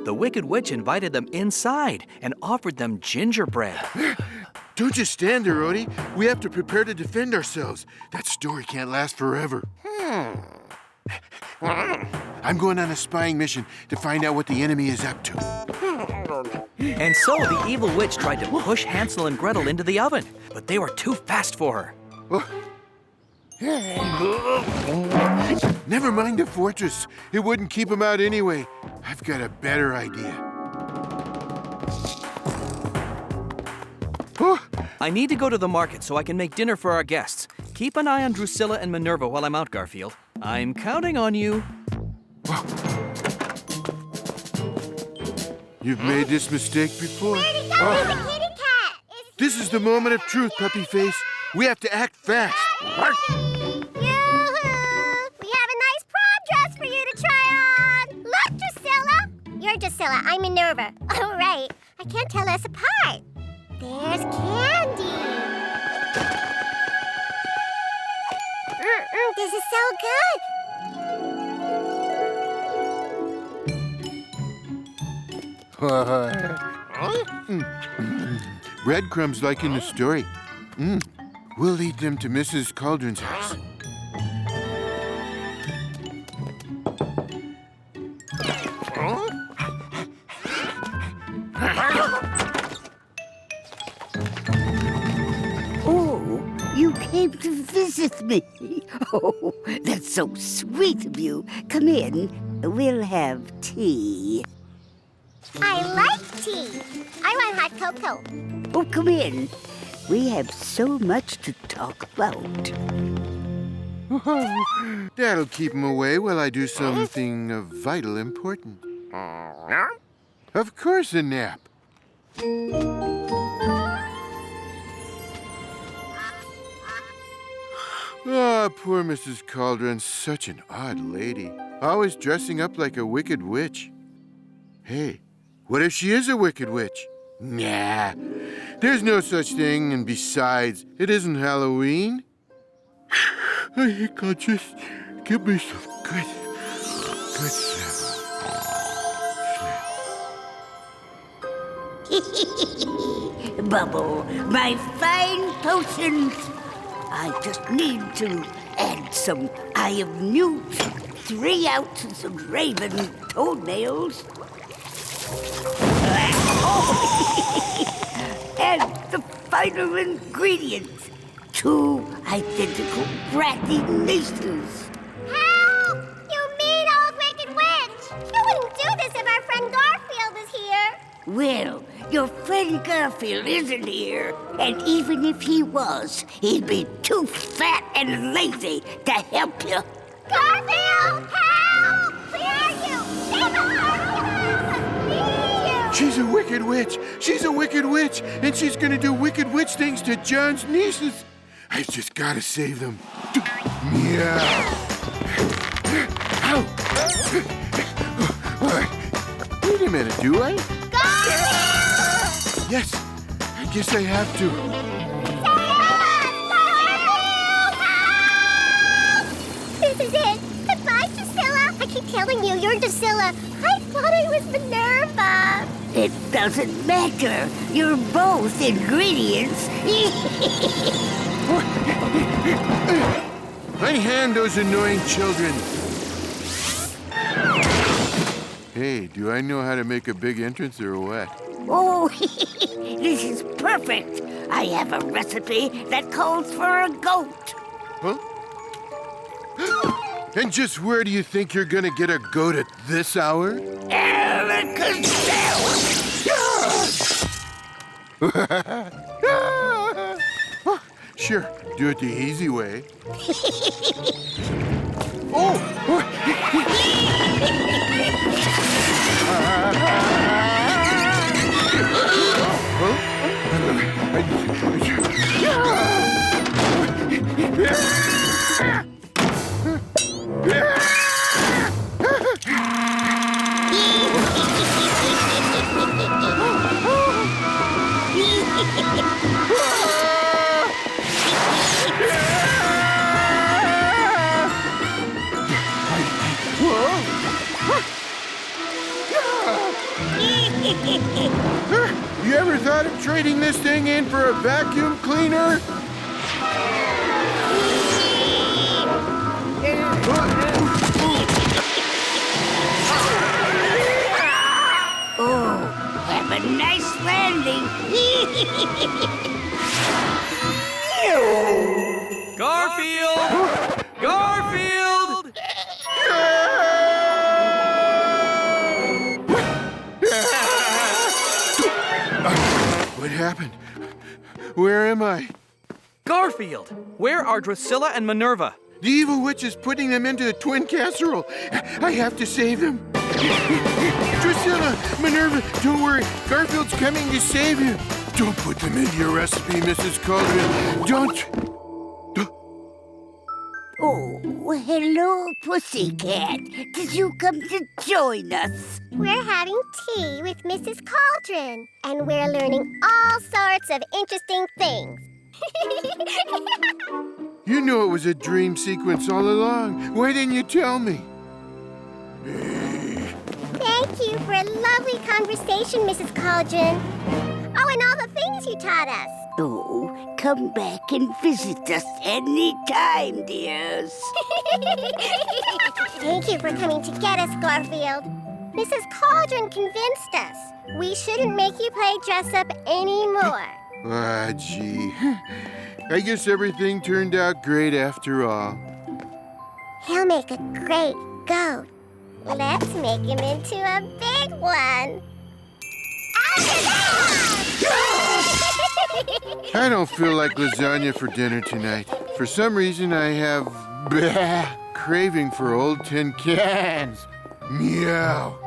The Wicked Witch invited them inside and offered them gingerbread. Don't just stand there, Odie. We have to prepare to defend ourselves. That story can't last forever. I'm going on a spying mission to find out what the enemy is up to. And so the evil witch tried to push Hansel and Gretel into the oven, but they were too fast for her. Never mind the fortress. It wouldn't keep them out anyway. I've got a better idea. I need to go to the market so I can make dinner for our guests. Keep an eye on Drusilla and Minerva while I'm out, Garfield. I'm counting on you. You've made this mistake before. Where'd he go? He's a kitty cat. This is the moment of truth, puppy face. We have to act fast. Yoo-hoo! We have a nice prom dress for you to try on. Look, Drusilla. You're Drusilla. I'm Minerva. Oh, right. I can't tell us apart. There's candy. This is so good. Breadcrumbs like in the story. We'll lead them to Mrs. Cauldron's house. Oh, you came to visit me. Oh, that's so sweet of you. Come in. We'll have tea. I like tea. I want hot cocoa. Oh, come in. We have so much to talk about. That'll keep him away while I do something of vital importance. Of course, a nap. Ah, poor Mrs. Cauldron, such an odd lady. Always dressing up like a wicked witch. Hey, what if she is a wicked witch? Nah, there's no such thing, and besides, it isn't Halloween. I think I'll just give me some good sleep. Bubble, my fine potions. I just need to add some eye of newt, 3 ounces of raven toenails, and the final ingredient, 2 identical bratty nieces. Help! You mean old wicked witch! You wouldn't do this if our friend Garfield is here. Well, your friend Garfield isn't here, and even if he was, he'd be too fat and lazy to help you. Garfield! Help! Where are you? Save us, Garfield! I need you! She's a wicked witch. She's a wicked witch, and she's gonna do wicked witch things to John's nieces. I've just gotta save them. Meow. Ow. Wait a minute, do I? Yes, I guess I have to. This is it. Goodbye, Drusilla. I keep telling you, you're Drusilla. I thought I was Minerva. It doesn't matter. You're both ingredients. Unhand those annoying children. Hey, do I know how to make a big entrance or what? Oh, this is perfect. I have a recipe that calls for a goat. Huh? And just where do you think you're gonna get a goat at this hour? Sure, do it the easy way. You ever thought of trading this thing in for a vacuum cleaner? Oh, have a nice landing. Garfield! Garfield! What happened? Where am I? Garfield! Where are Drusilla and Minerva? The evil witch is putting them into a twin casserole. I have to save them. Drusilla, Minerva, don't worry. Garfield's coming to save you. Don't put them into your recipe, Mrs. Cauldron. Don't. Oh, hello, Pussycat. Did you come to join us? We're having tea with Mrs. Cauldron, and we're learning all sorts of interesting things. You knew it was a dream sequence all along. Why didn't you tell me? Thank you for a lovely conversation, Mrs. Cauldron. Oh, and all the things you taught us. Oh, come back and visit us any time, dears. Thank you for coming to get us, Garfield. Mrs. Cauldron convinced us. We shouldn't make you play dress-up anymore. Ah, gee. I guess everything turned out great after all. He'll make a great goat. Let's make him into a big one. I don't feel like lasagna for dinner tonight. For some reason, I have craving for old tin cans. Meow.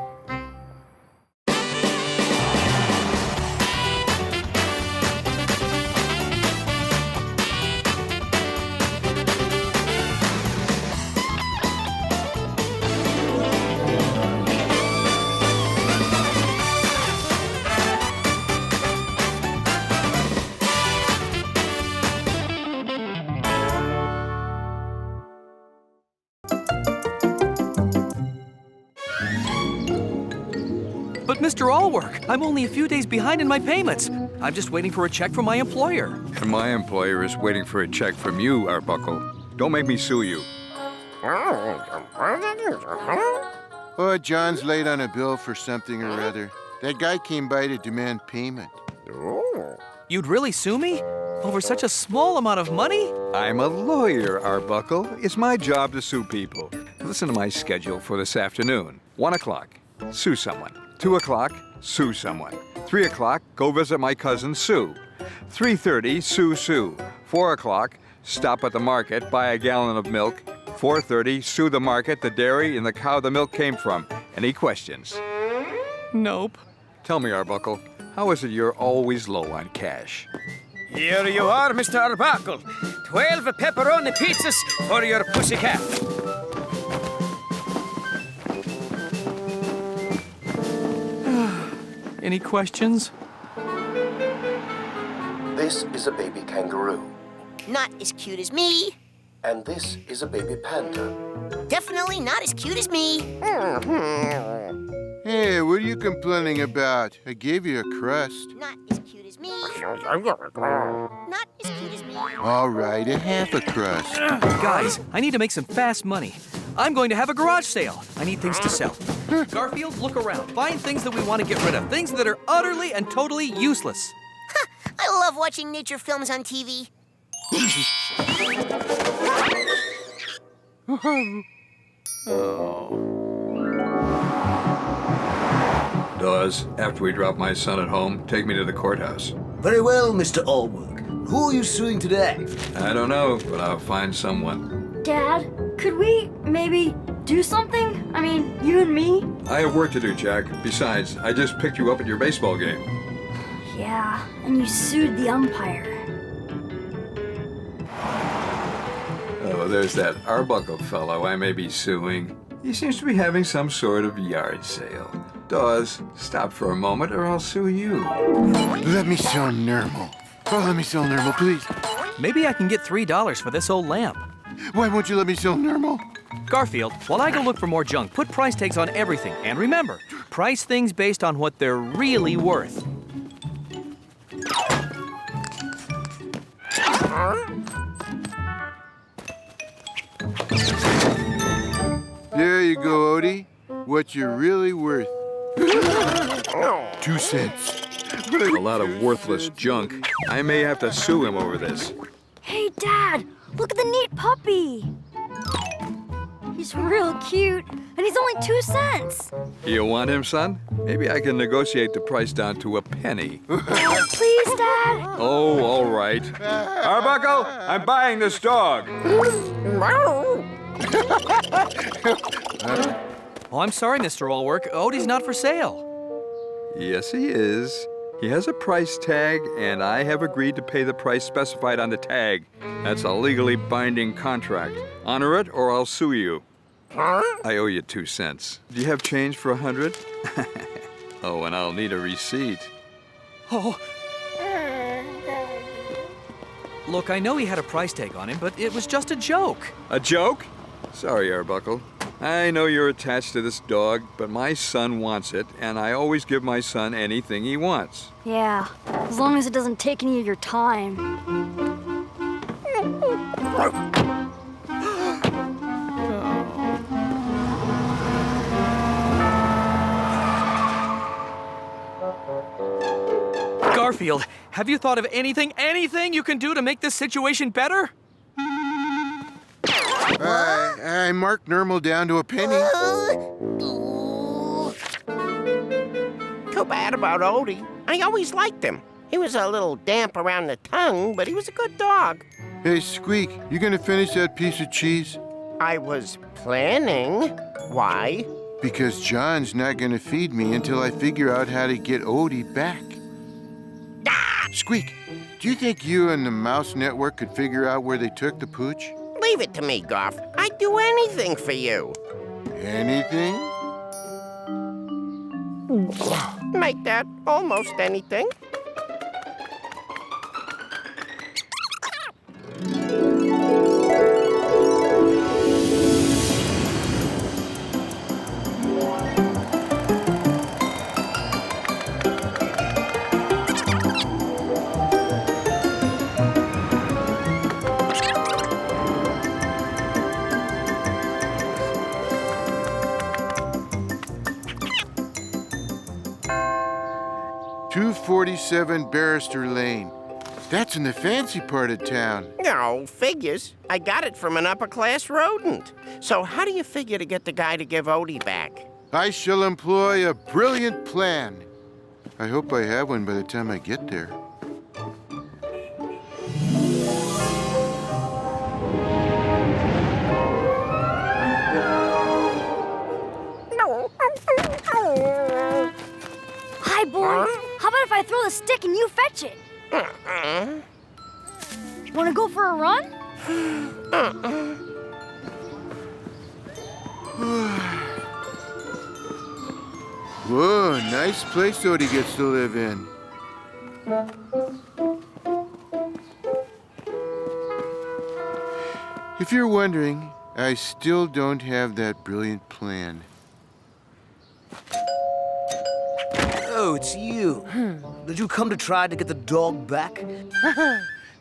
But Mr. Allwork, I'm only a few days behind in my payments. I'm just waiting for a check from my employer. And my employer is waiting for a check from you, Arbuckle. Don't make me sue you. Oh, John's late on a bill for something or other. That guy came by to demand payment. You'd really sue me? Over such a small amount of money? I'm a lawyer, Arbuckle. It's my job to sue people. Listen to my schedule for this afternoon. 1 o'clock, sue someone. 2 o'clock, sue someone. 3 o'clock, go visit my cousin Sue. 3:30, sue. 4 o'clock, stop at the market, buy a gallon of milk. 4:30, sue the market, the dairy, and the cow the milk came from. Any questions? Nope. Tell me, Arbuckle, how is it you're always low on cash? Here you are, Mr. Arbuckle. 12 pepperoni pizzas for your pussycat. Any questions? This is a baby kangaroo. Not as cute as me. And this is a baby panda. Definitely not as cute as me. Hey, what are you complaining about? I gave you a crust. Not as cute as me. Not as cute as me. All right, a half a crust. Guys, I need to make some fast money. I'm going to have a garage sale. I need things to sell. Garfield, look around. Find things that we want to get rid of. Things that are utterly and totally useless. I love watching nature films on TV. Dawes, after we drop my son at home, take me to the courthouse. Very well, Mr. Allwork. Who are you suing today? I don't know, but I'll find someone. Dad, could we maybe do something? I mean, you and me? I have work to do, Jack. Besides, I just picked you up at your baseball game. Yeah, and you sued the umpire. Oh, there's that Arbuckle fellow I may be suing. He seems to be having some sort of yard sale. Dawes, stop for a moment or I'll sue you. Let me sell Nermal. Oh, let me sell Nermal, please. Maybe I can get $3 for this old lamp. Why won't you let me sell Nermal? Garfield, while I go look for more junk, put price tags on everything. And remember, price things based on what they're really worth. There you go, Odie. What you're really worth. 2 cents. A lot of worthless junk. I may have to sue him over this. Hey, Dad, look at the neat puppy. He's real cute, and he's only 2 cents. You want him, son? Maybe I can negotiate the price down to a penny. Please, Dad. Oh, all right. Arbuckle, I'm buying this dog. Oh, I'm sorry, Mr. Allwork. Odie's not for sale. Yes, he is. He has a price tag, and I have agreed to pay the price specified on the tag. That's a legally binding contract. Honor it, or I'll sue you. I owe you 2 cents. Do you have change for 100? Oh, and I'll need a receipt. Oh. Look, I know he had a price tag on him, but it was just a joke. A joke? Sorry, Arbuckle. I know you're attached to this dog, but my son wants it, and I always give my son anything he wants. Yeah, as long as it doesn't take any of your time. Garfield, have you thought of anything you can do to make this situation better? I marked Nermal down to a penny. Too bad about Odie. I always liked him. He was a little damp around the tongue, but he was a good dog. Hey, Squeak, you gonna finish that piece of cheese? I was planning. Why? Because John's not gonna feed me until I figure out how to get Odie back. Squeak, do you think you and the Mouse Network could figure out where they took the pooch? Leave it to me, Garf. I'd do anything for you. Anything? Make that almost anything. .247 Barrister Lane. That's in the fancy part of town. No, figures. I got it from an upper-class rodent. So how do you figure to get the guy to give Odie back? I shall employ a brilliant plan. I hope I have one by the time I get there. Hi, boy. How about if I throw the stick and you fetch it? Want to go for a run? Whoa, nice place Odie gets to live in. If If you're wondering, I still don't have that brilliant plan. Oh, it's you. Did you come to try to get the dog back?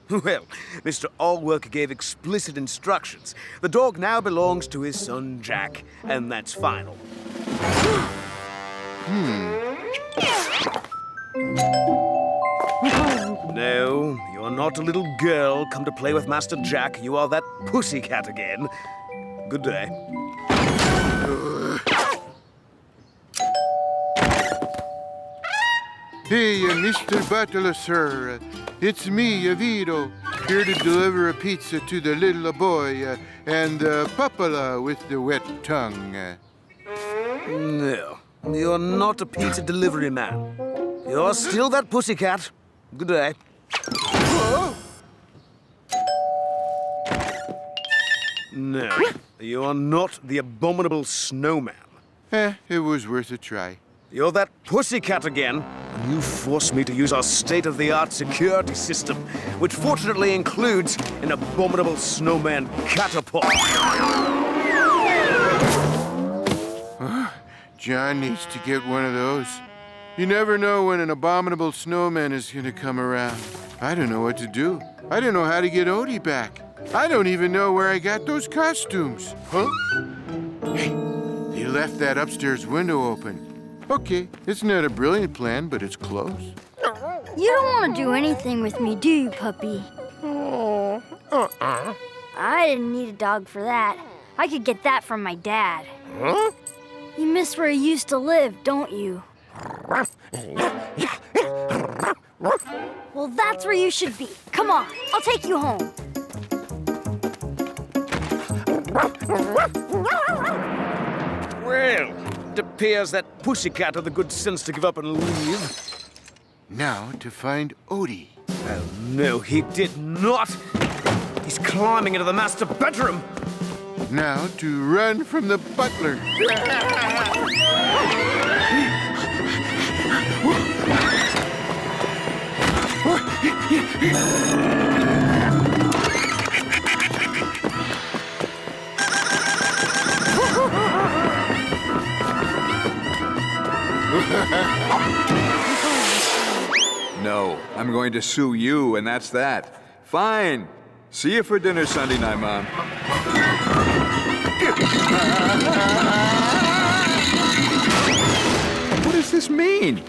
Well, Mr. Allwork gave explicit instructions. The dog now belongs to his son, Jack, and that's final. No, you're not a little girl come to play with Master Jack. You are that pussycat again. Good day. Hey, Mr. Butler, sir. It's me, Vito, here to deliver a pizza to the little boy and Papala with the wet tongue. No, you're not a pizza delivery man. You're still that pussycat. Good day. No, you are not the abominable snowman. It was worth a try. You're that pussycat again, and you forced me to use our state-of-the-art security system, which fortunately includes an abominable snowman catapult. John needs to get one of those. You never know when an abominable snowman is going to come around. I don't know what to do. I don't know how to get Odie back. I don't even know where I got those costumes. Huh? Hey, they left that upstairs window open. Okay, it's not a brilliant plan, but it's close. You don't want to do anything with me, do you, puppy? I didn't need a dog for that. I could get that from my dad. Huh? You miss where you used to live, don't you? Well, that's where you should be. Come on, I'll take you home. Well, it appears that pussycat had the good sense to give up and leave. Now to find Odie. Oh, no, he did not. He's climbing into the master bedroom. Now to run from the butler. No, I'm going to sue you, and that's that. Fine. See you for dinner Sunday night, Mom. What does this mean?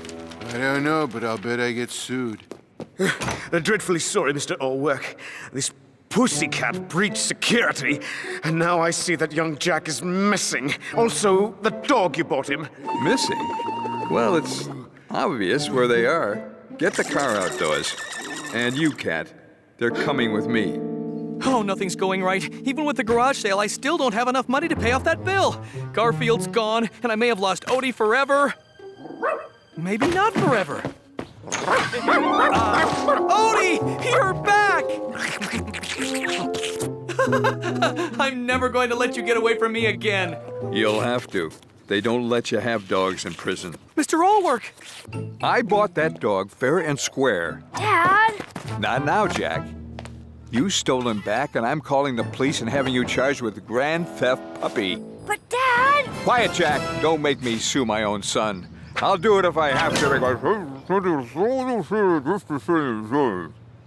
I don't know, but I'll bet I get sued. I'm dreadfully sorry, Mr. Allwork. This pussycat breached security, and now I see that young Jack is missing. Also, the dog you bought him. Missing? Well, it's obvious where they are. Get the car outdoors. And you, Cat, they're coming with me. Oh, nothing's going right. Even with the garage sale, I still don't have enough money to pay off that bill. Garfield's gone, and I may have lost Odie forever. Maybe not forever. Odie, you're back! I'm never going to let you get away from me again. You'll have to. They don't let you have dogs in prison. Mr. Allwork! I bought that dog fair and square. Dad! Not now, Jack. You stole him back, and I'm calling the police and having you charged with grand theft puppy. But, Dad! Quiet, Jack. Don't make me sue my own son. I'll do it if I have to.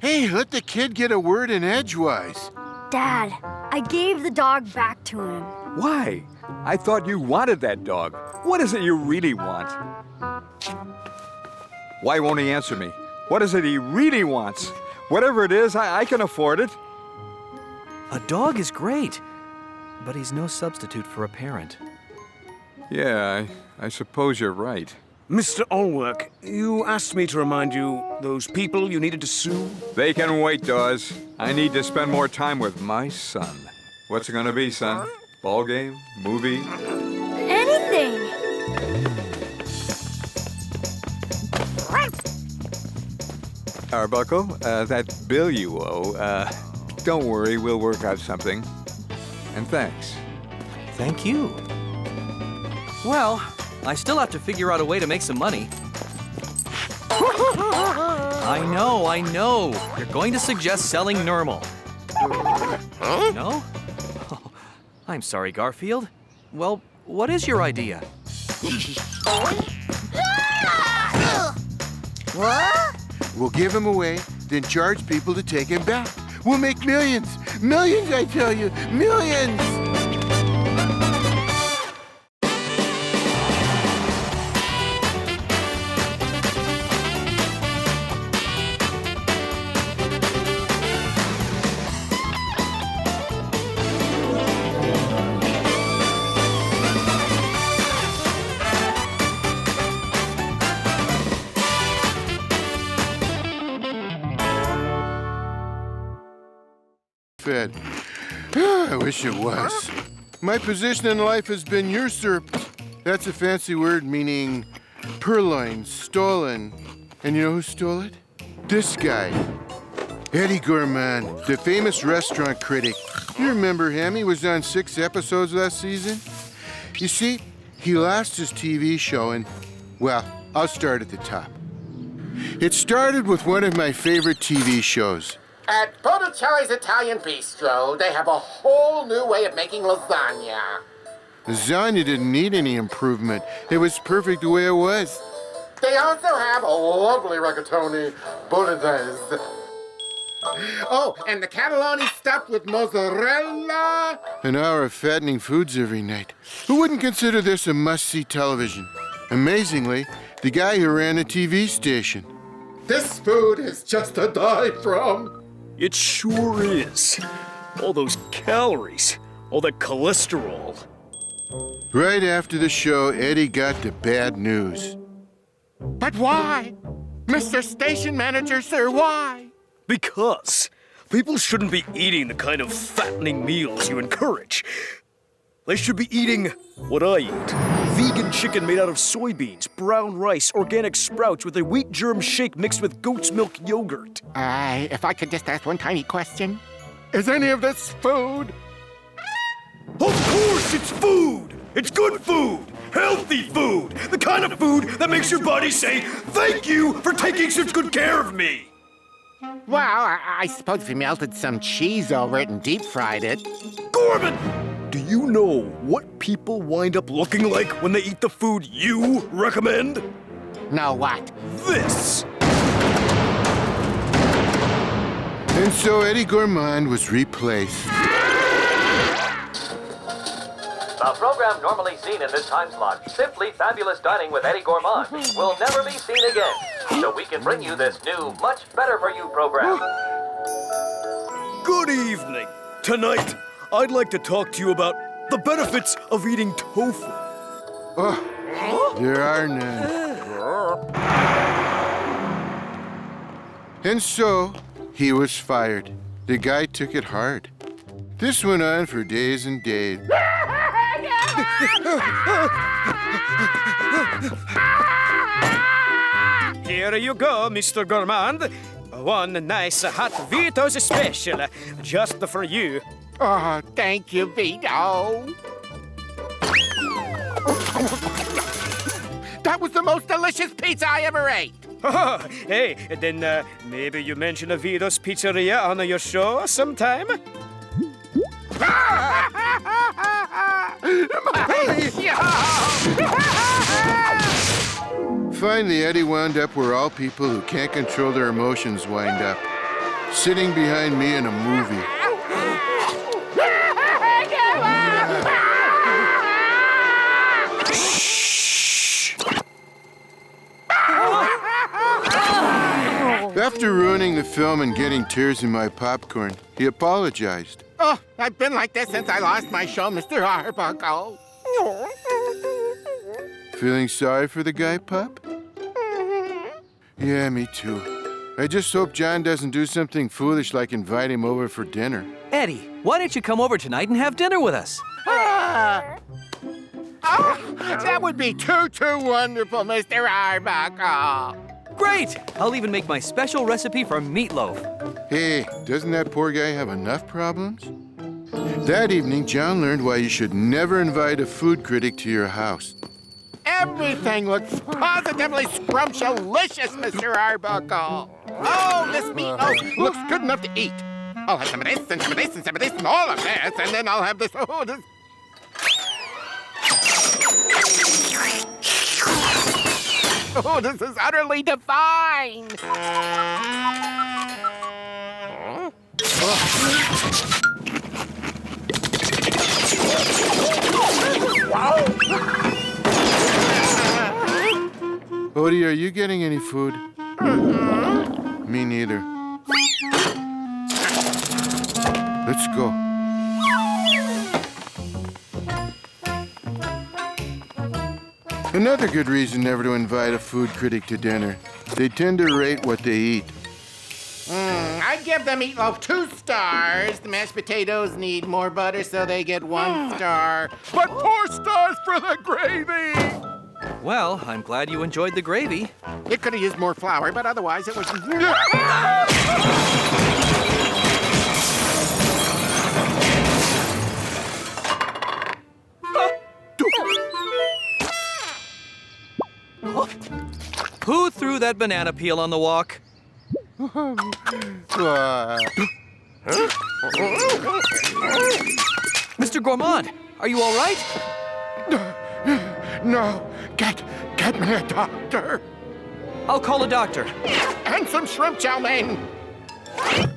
Hey, let the kid get a word in edgewise. Dad, I gave the dog back to him. Why? I thought you wanted that dog. What is it you really want? Why won't he answer me? What is it he really wants? Whatever it is, I can afford it. A dog is great, but he's no substitute for a parent. Yeah, I suppose you're right. Mr. Allwork, you asked me to remind you those people you needed to sue? They can wait, Dawes. I need to spend more time with my son. What's it gonna be, son? Ball game? Movie? Anything! Arbuckle, that bill you owe, don't worry, we'll work out something. And thanks. Thank you. Well, I still have to figure out a way to make some money. I know. You're going to suggest selling Nermal. No? I'm sorry, Garfield. Well, what is your idea? What? We'll give him away, then charge people to take him back. We'll make millions. Millions, I tell you. Millions! Fed. I wish it was. My position in life has been usurped. That's a fancy word meaning purloined, stolen. And you know who stole it? This guy. Eddie Gourmand, the famous restaurant critic. You remember him? He was on 6 episodes last season. You see, he lost his TV show and, well, I'll start at the top. It started with one of my favorite TV shows. At Botticelli's Italian Bistro, they have a whole new way of making lasagna. Lasagna didn't need any improvement. It was perfect the way it was. They also have a lovely rigatoni bolognese. Oh, and the cannelloni stuffed with mozzarella. An hour of fattening foods every night. Who wouldn't consider this a must-see television? Amazingly, the guy who ran a TV station. This food is just to die from. It sure is. All those calories, all that cholesterol. Right after the show, Eddie got the bad news. But why? Mr. Station Manager, sir, why? Because people shouldn't be eating the kind of fattening meals you encourage. They should be eating what I eat. Vegan chicken made out of soybeans, brown rice, organic sprouts with a wheat germ shake mixed with goat's milk yogurt. If I could just ask one tiny question. Is any of this food? Of course it's food! It's good food! Healthy food! The kind of food that makes your body say, "Thank you for taking such good care of me!" Well, I suppose if you melted some cheese over it and deep fried it. Gorman! Do you know what people wind up looking like when they eat the food you recommend? No, what? This! And so Eddie Gourmand was replaced. The program normally seen in this time slot, Simply Fabulous Dining with Eddie Gourmand, will never be seen again. So we can bring you this new, much better for you program. Good evening. Tonight, I'd like to talk to you about the benefits of eating tofu. Oh, there are none. And so, he was fired. The guy took it hard. This went on for days and days. Here you go, Mr. Gourmand. One nice hot Vito's special, just for you. Oh, thank you, Vito. That was the most delicious pizza I ever ate. Oh, hey, then maybe you mention a Vito's Pizzeria on your show sometime? Finally, Eddie wound up where all people who can't control their emotions wind up. Sitting behind me in a movie. After ruining the film and getting tears in my popcorn, he apologized. Oh, I've been like this since I lost my show, Mr. Arbuckle. Feeling sorry for the guy, Pup? Yeah, me too. I just hope John doesn't do something foolish like invite him over for dinner. Eddie, why don't you come over tonight and have dinner with us? Oh, that would be too wonderful, Mr. Arbuckle. Great! I'll even make my special recipe for meatloaf. Hey, doesn't that poor guy have enough problems? That evening, John learned why you should never invite a food critic to your house. Everything looks positively scrumptious, Mr. Arbuckle. Oh, this meatloaf looks good enough to eat. I'll have some of this and some of this and some of this and all of this, and then I'll have this. Oh, this Oh, this is utterly divine. Odie, are you getting any food? Me neither. Let's go. Another good reason never to invite a food critic to dinner. They tend to rate what they eat. I'd give the meatloaf 2 stars. The mashed potatoes need more butter, so they get 1 star. But 4 stars for the gravy! Well, I'm glad you enjoyed the gravy. It could have used more flour, but otherwise it was... Who threw that banana peel on the walk? Mr. Gourmand, are you all right? No, get me a doctor. I'll call a doctor. And some shrimp chow mein.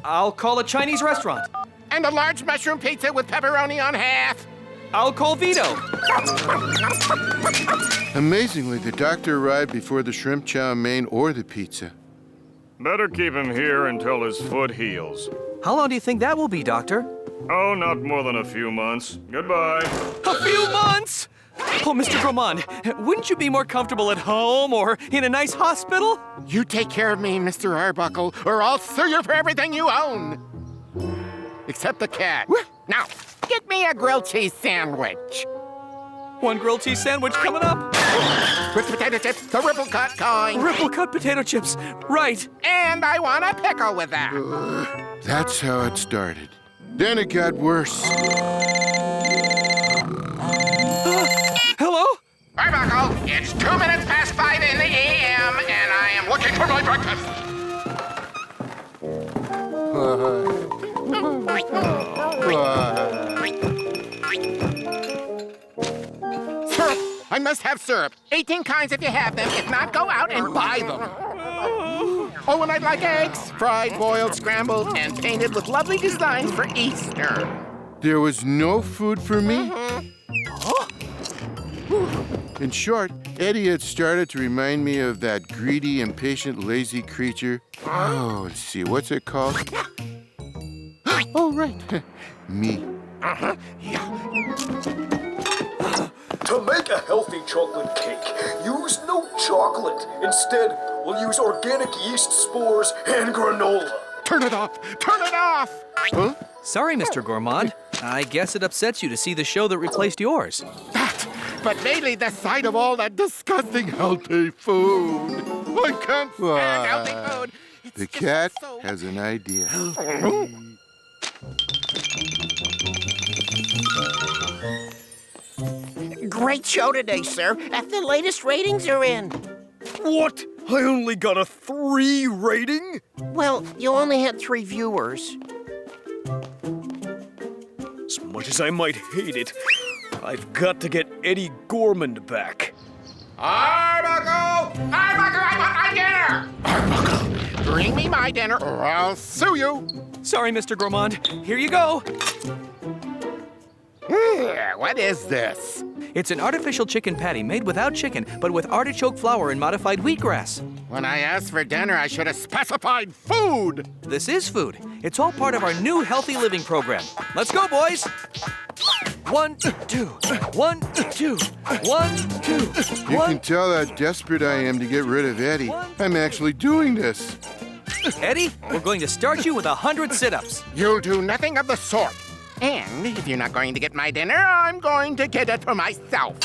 I'll call a Chinese restaurant. And a large mushroom pizza with pepperoni on half. I'll call Vito. Amazingly, the doctor arrived before the shrimp chow mein or the pizza. Better keep him here until his foot heals. How long do you think that will be, Doctor? Oh, not more than a few months. Goodbye. A few months? Oh, Mr. Gourmand, wouldn't you be more comfortable at home or in a nice hospital? You take care of me, Mr. Arbuckle, or I'll sue you for everything you own. Except the cat. Now, get me a grilled cheese sandwich. 1 grilled cheese sandwich coming up. With potato chips, the ripple cut kind. Ripple cut potato chips, right. And I want a pickle with that. That's how it started. Then it got worse. Hello? Arbuckle, it's 2 minutes past 5 in the a.m. and I am looking for my breakfast. Syrup! I must have syrup. 18 kinds if you have them. If not, go out and buy them. Oh, and I'd like eggs. Fried, boiled, scrambled, and painted with lovely designs for Easter. There was no food for me? In short, Eddie had started to remind me of that greedy, impatient, lazy creature. Oh, let's see, what's it called? Oh, right. Me. To make a healthy chocolate cake, use no chocolate. Instead, we'll use organic yeast spores and granola. Turn it off! Turn it off! Huh? Sorry, Mr. Gourmand. I guess it upsets you to see the show that replaced yours. But mainly the sight of all that disgusting healthy food. I can't stand healthy food. The cat has an idea. Great show today, sir. The latest ratings are in. What? I only got a 3 rating? Well, you only had 3 viewers. As much as I might hate it, I've got to get Eddie Gourmand back. Arbuckle! Arbuckle, I want my dinner! Arbuckle, bring me my dinner or I'll sue you. Sorry, Mr. Gourmand. Here you go. What is this? It's an artificial chicken patty made without chicken, but with artichoke flour and modified wheatgrass. When I asked for dinner, I should have specified food. This is food. It's all part of our new healthy living program. Let's go, boys. 1, 2, 1, 2, 1, 2. You can tell how desperate I am to get rid of Eddie. I'm actually doing this. Eddie, we're going to start you with 100 sit-ups. You'll do nothing of the sort. And if you're not going to get my dinner, I'm going to get it for myself.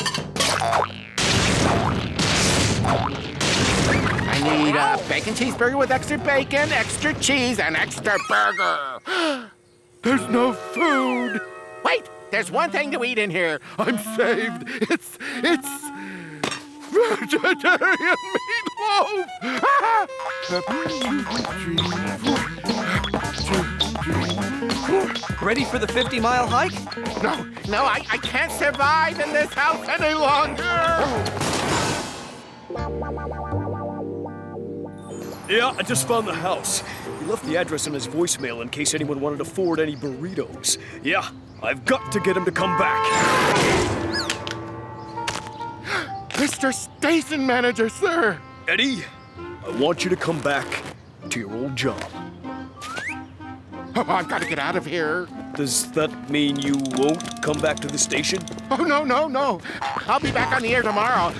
I need a bacon cheeseburger with extra bacon, extra cheese, and extra burger. There's no food. Wait, there's one thing to eat in here. I'm saved. It's vegetarian meatloaf. Ready for the 50-mile hike? No, I can't survive in this house any longer. Yeah, I just found the house. He left the address in his voicemail in case anyone wanted to forward any burritos. Yeah, I've got to get him to come back. Mr. Station Manager, sir! Eddie, I want you to come back to your old job. Oh, I've got to get out of here. Does that mean you won't come back to the station? Oh, no. I'll be back on the air tomorrow.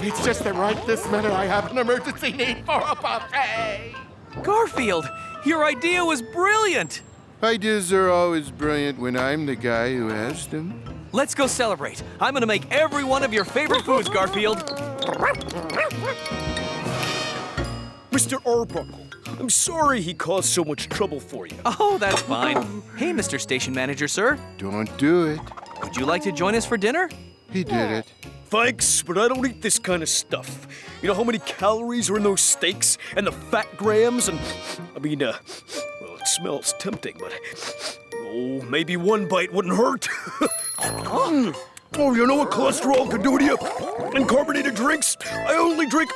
It's just that right this minute I have an emergency need for a buffet. Garfield, your idea was brilliant. Ideas are always brilliant when I'm the guy who has them. Let's go celebrate. I'm gonna make every one of your favorite foods, Garfield. Mr. Arbuckle, I'm sorry he caused so much trouble for you. Oh, that's fine. Hey, Mr. Station Manager, sir. Don't do it. Would you like to join us for dinner? He did it. Thanks, but I don't eat this kind of stuff. You know how many calories are in those steaks and the fat grams and, well, it smells tempting, but, maybe one bite wouldn't hurt. Oh, you know what cholesterol can do to you? And carbonated drinks? I only drink,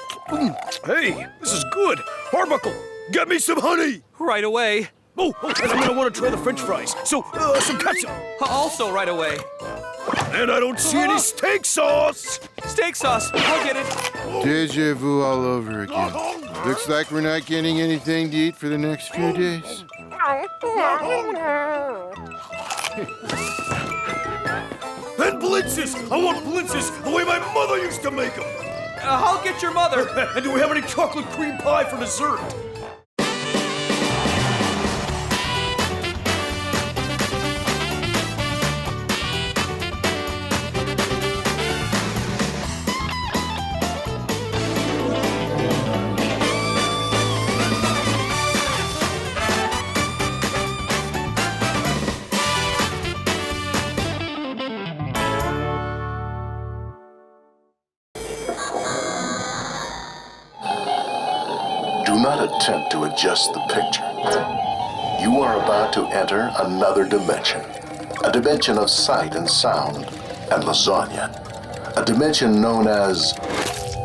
hey, this is good. Arbuckle, get me some honey. Right away. Oh, and I'm gonna want to try the French fries. So, some ketchup. Also right away. And I don't see any steak sauce! Steak sauce, I'll get it. Deja vu all over again. Looks like we're not getting anything to eat for the next few days. And blitzes! I want blitzes the way my mother used to make them! I'll get your mother. And do we have any chocolate cream pie for dessert? Do not attempt to adjust the picture. You are about to enter another dimension. A dimension of sight and sound and lasagna. A dimension known as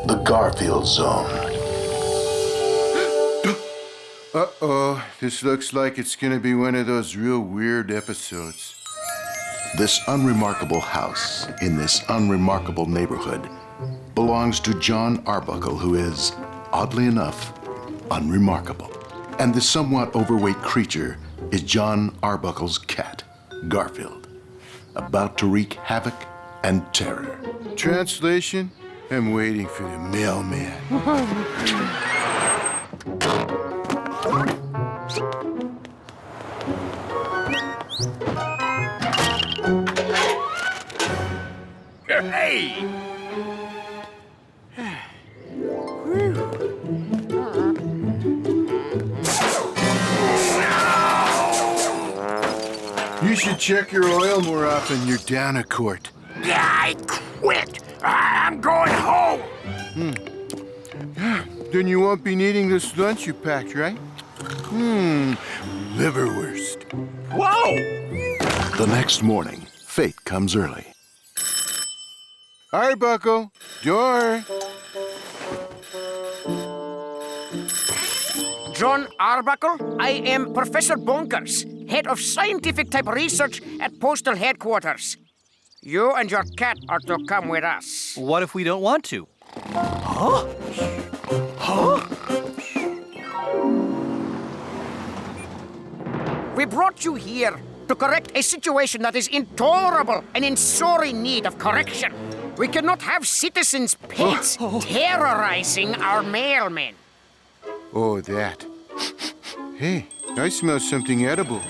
the Garfield Zone. Uh-oh, this looks like it's gonna be one of those real weird episodes. This unremarkable house in this unremarkable neighborhood belongs to John Arbuckle, who is, oddly enough, unremarkable. And the somewhat overweight creature is John Arbuckle's cat, Garfield, about to wreak havoc and terror. Translation? I'm waiting for the mailman. Hey! You should check your oil more often. You're down a quart. I quit. I'm going home. Then you won't be needing this lunch you packed, right? Liverwurst. Whoa! The next morning, fate comes early. Arbuckle, door. John Arbuckle, I am Professor Bonkers, head of scientific type research at Postal Headquarters. You and your cat are to come with us. What if we don't want to? Huh? Huh? We brought you here to correct a situation that is intolerable and in sorry need of correction. We cannot have citizens' pets terrorizing our mailmen. Oh, that. Hey, I smell something edible.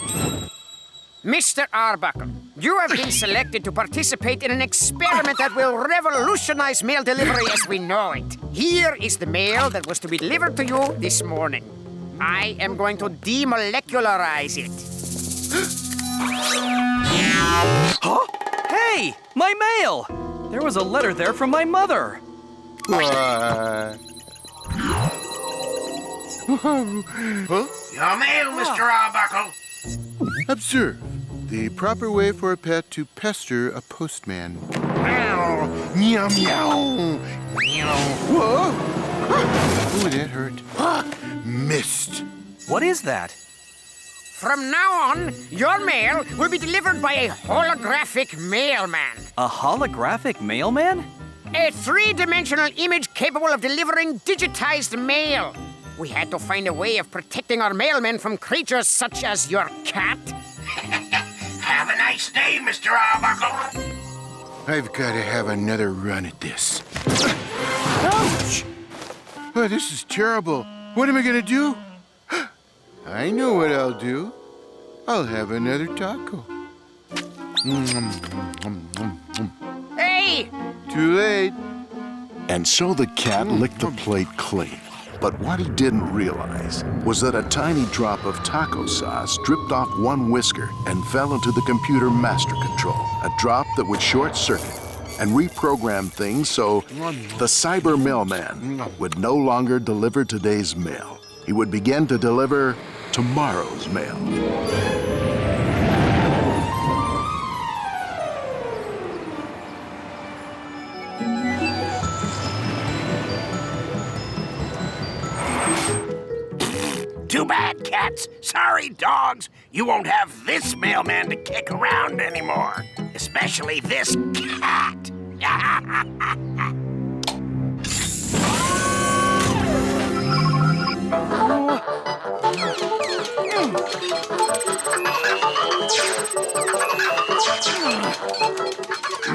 Mr. Arbuckle, you have been selected to participate in an experiment that will revolutionize mail delivery as we know it. Here is the mail that was to be delivered to you this morning. I am going to demolecularize it. Huh? Hey, my mail! There was a letter there from my mother. What? Your mail, Mr. Arbuckle. Observe the proper way for a pet to pester a postman. Meow, meow, meow. Whoa! Ooh, that hurt. Missed. What is that? From now on, your mail will be delivered by a holographic mailman. A holographic mailman? A three-dimensional image capable of delivering digitized mail. We had to find a way of protecting our mailmen from creatures such as your cat. Have a nice day, Mr. Arbuckle. I've got to have another run at this. Ouch! Oh, this is terrible. What am I going to do? I know what I'll do. I'll have another taco. Hey! Too late. And so the cat licked the plate clean. But what he didn't realize was that a tiny drop of taco sauce dripped off one whisker and fell into the computer master control, a drop that would short-circuit and reprogram things so the cyber mailman would no longer deliver today's mail. He would begin to deliver tomorrow's mail. Too bad, cats. Sorry, dogs. You won't have this mailman to kick around anymore. Especially this cat.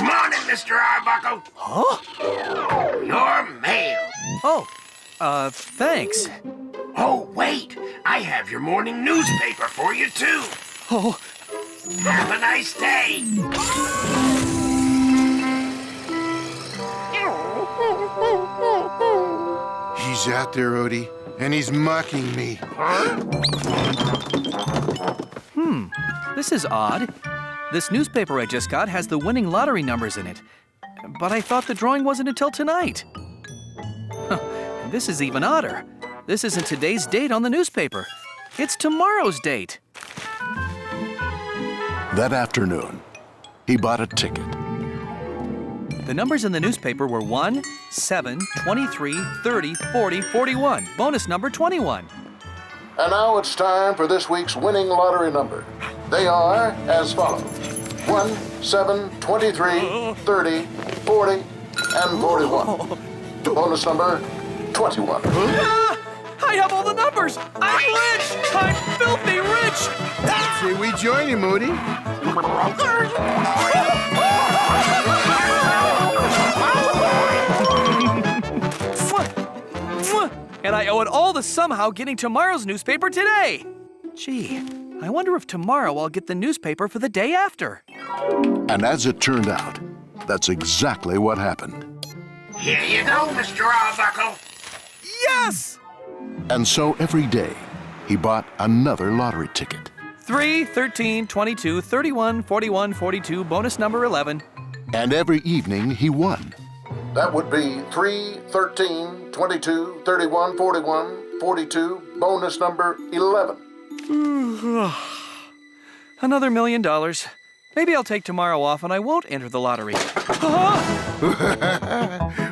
Morning, Mr. Arbuckle. Huh? Your mail. Oh, thanks. Oh, wait. I have your morning newspaper for you, too. Oh. Have a nice day. He's out there, Odie, and he's mocking me. This is odd. This newspaper I just got has the winning lottery numbers in it. But I thought the drawing wasn't until tonight. And this is even odder. This isn't today's date on the newspaper. It's tomorrow's date. That afternoon, he bought a ticket. The numbers in the newspaper were 1, 7, 23, 30, 40, 41. Bonus number 21. And now it's time for this week's winning lottery number. They are as follows: 1, 7, 23, 30, 40, and 41. The bonus number, 21. Ah! I have all the numbers! I'm rich! I'm filthy rich! Say we join him, Odie. And I owe it all to somehow getting tomorrow's newspaper today. Gee, I wonder if tomorrow I'll get the newspaper for the day after. And as it turned out, that's exactly what happened. Here you go, Mr. Arbuckle. Yes! And so every day, he bought another lottery ticket. 3, 13, 22, 31, 41, 42, bonus number 11. And every evening, he won. That would be 3, 13, 22, 31, 41, 42, bonus number 11. Another $1 million. Maybe I'll take tomorrow off and I won't enter the lottery.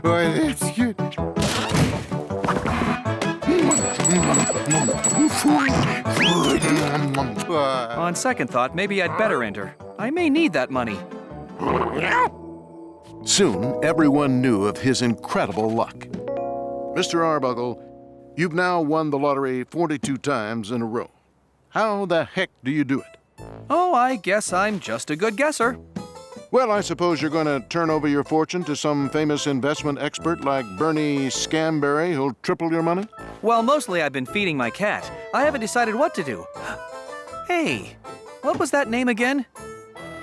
Boy, that's good. On second thought, maybe I'd better enter. I may need that money. Soon, everyone knew of his incredible luck. Mr. Arbuckle, you've now won the lottery 42 times in a row. How the heck do you do it? Oh, I guess I'm just a good guesser. Well, I suppose you're going to turn over your fortune to some famous investment expert like Bernie Scamberry who'll triple your money? Well, mostly I've been feeding my cat. I haven't decided what to do. Hey, what was that name again?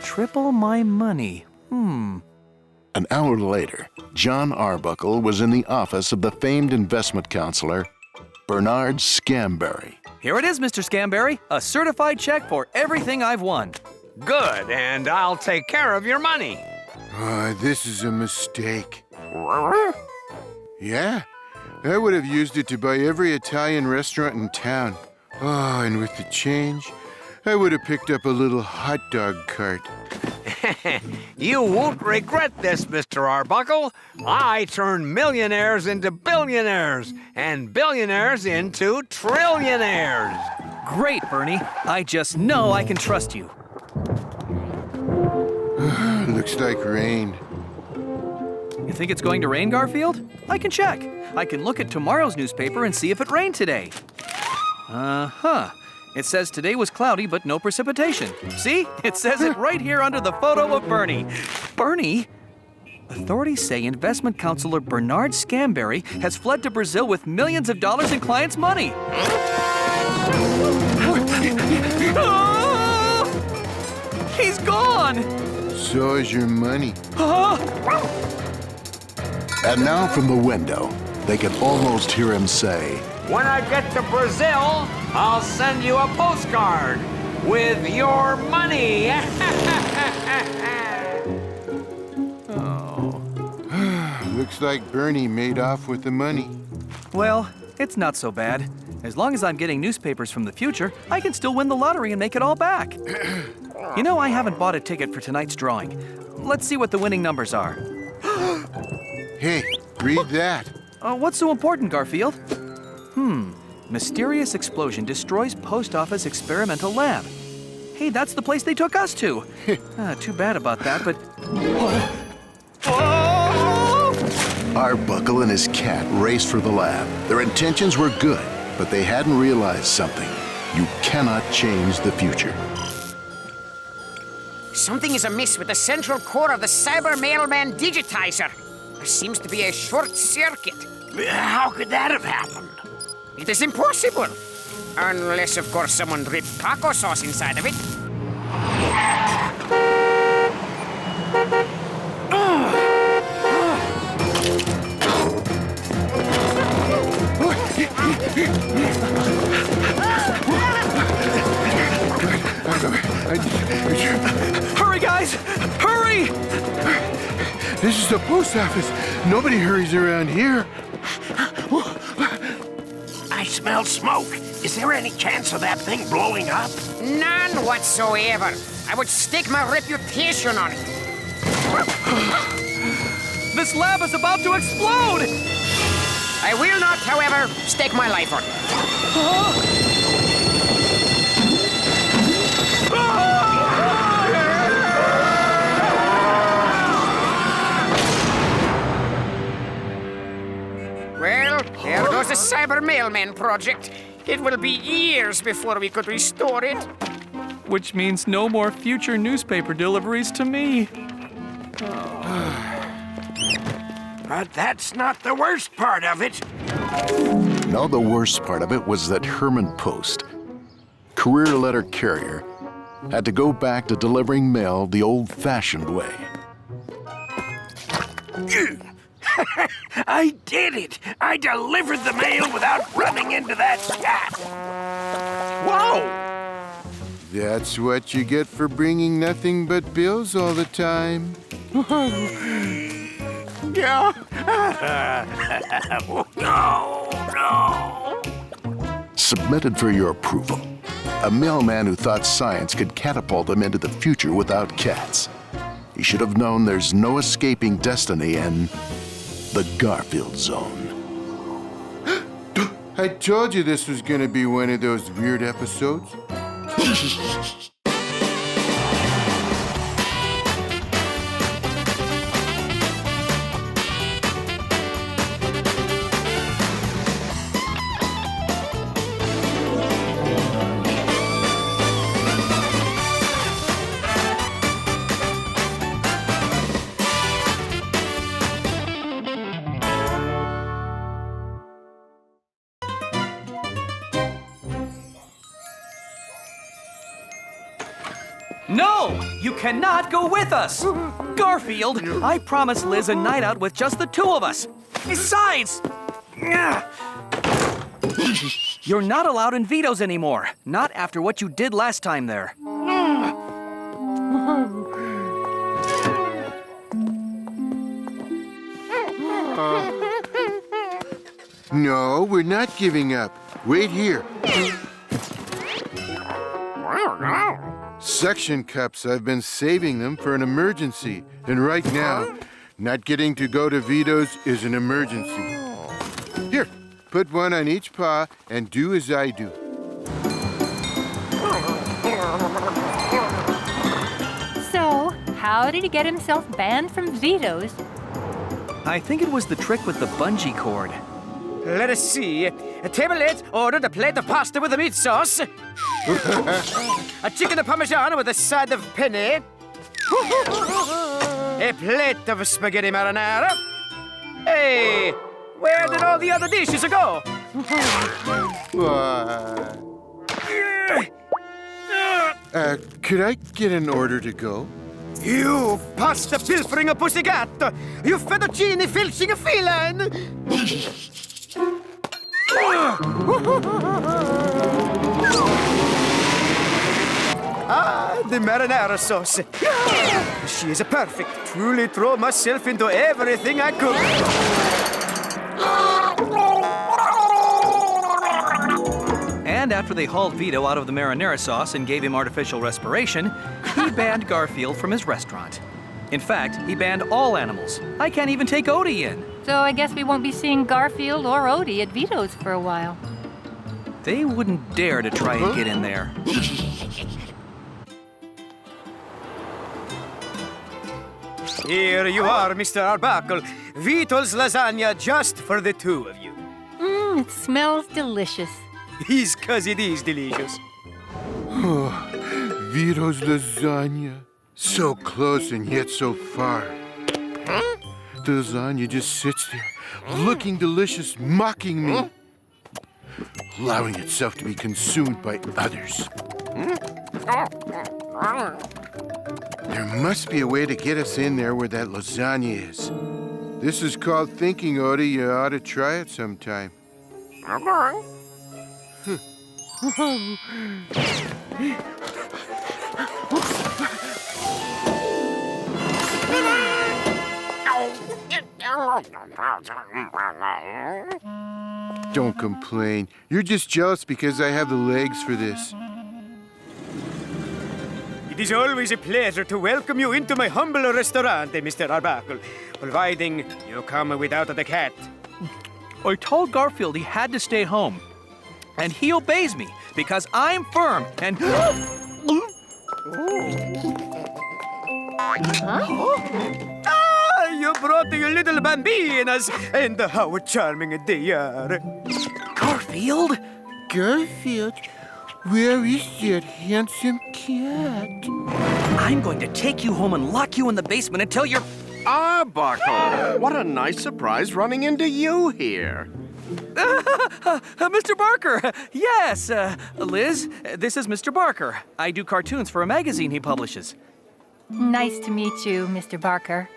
Triple my money. An hour later, John Arbuckle was in the office of the famed investment counselor, Bernard Scamberry. Here it is, Mr. Scamberry. A certified check for everything I've won. Good, and I'll take care of your money. This is a mistake. Yeah, I would have used it to buy every Italian restaurant in town. Oh, and with the change, I would have picked up a little hot dog cart. You won't regret this, Mr. Arbuckle. I turn millionaires into billionaires, and billionaires into trillionaires. Great, Bernie. I just know I can trust you. Looks like rain. You think it's going to rain, Garfield? I can check. I can look at tomorrow's newspaper and see if it rained today. Uh-huh. It says today was cloudy, but no precipitation. See? It says it right here under the photo of Bernie. Bernie? Authorities say investment counselor Bernard Scamberry has fled to Brazil with millions of dollars in clients' money. Oh! He's gone! So is your money. And now from the window, they can almost hear him say, When I get to Brazil, I'll send you a postcard with your money. Oh. Looks like Bernie made off with the money. Well, it's not so bad. As long as I'm getting newspapers from the future, I can still win the lottery and make it all back. You know, I haven't bought a ticket for tonight's drawing. Let's see what the winning numbers are. Hey, read that. What's so important, Garfield? Mysterious explosion destroys post office experimental lab. Hey, that's the place they took us to. Too bad about that, but... Arbuckle and his cat raced for the lab. Their intentions were good, but they hadn't realized something. You cannot change the future. Something is amiss with the central core of the Cyber Mailman digitizer. There seems to be a short circuit. How could that have happened? It is impossible. Unless, of course, someone dripped taco sauce inside of it. Hurry, guys! Hurry! This is the post office. Nobody hurries around here. I smell smoke. Is there any chance of that thing blowing up? None whatsoever. I would stake my reputation on it. This lab is about to explode! I will not, however, stake my life on it. Well, there goes the Cyber Mailman project. It will be years before we could restore it. Which means no more future newspaper deliveries to me. But that's not the worst part of it. No, the worst part of it was that Herman Post, career letter carrier, had to go back to delivering mail the old-fashioned way. I did it! I delivered the mail without running into that cat. Whoa! That's what you get for bringing nothing but bills all the time. Yeah. No. Submitted for your approval. A mailman who thought science could catapult him into the future without cats. He should have known there's no escaping destiny in the Garfield Zone. I told you this was going to be one of those weird episodes. No! You cannot go with us! Garfield, I promised Liz a night out with just the two of us. Besides, you're not allowed in Vito's anymore. Not after what you did last time there. No, we're not giving up. Wait here. Suction cups, I've been saving them for an emergency. And right now, not getting to go to Vito's is an emergency. Here, put one on each paw and do as I do. So, how did he get himself banned from Vito's? I think it was the trick with the bungee cord. Let us see. A tablet ordered a plate of pasta with a meat sauce. A chicken parmesan with a side of penne. A plate of spaghetti marinara. Hey, where did all the other dishes go? Could I get an order to go? You pasta pilfering pussycat! You fettuccine filching feline! Ah, the marinara sauce. She is perfect. Truly throw myself into everything I cook. And after they hauled Vito out of the marinara sauce and gave him artificial respiration, he banned Garfield from his restaurant. In fact, he banned all animals. I can't even take Odie in. So I guess we won't be seeing Garfield or Odie at Vito's for a while. They wouldn't dare to try and get in there. Here you are, Mr. Arbuckle. Vito's lasagna just for the two of you. It smells delicious. He's 'cause it is delicious. Vito's lasagna. So close and yet so far. The lasagna just sits there, looking delicious, mocking me. Allowing itself to be consumed by others. There must be a way to get us in there where that lasagna is. This is called thinking, Odie. You ought to try it sometime. Don't complain. You're just jealous because I have the legs for this. It is always a pleasure to welcome you into my humble restaurant, Mr. Arbuckle, providing you come without the cat. I told Garfield he had to stay home. And he obeys me because I'm firm and... Ah, you brought your little bambinas, and how charming they are. Garfield? Garfield? Where is that handsome cat? I'm going to take you home and lock you in the basement until you're... Arbuckle! What a nice surprise running into you here. Mr. Barker! Yes, Liz, this is Mr. Barker. I do cartoons for a magazine he publishes. Nice to meet you, Mr. Barker.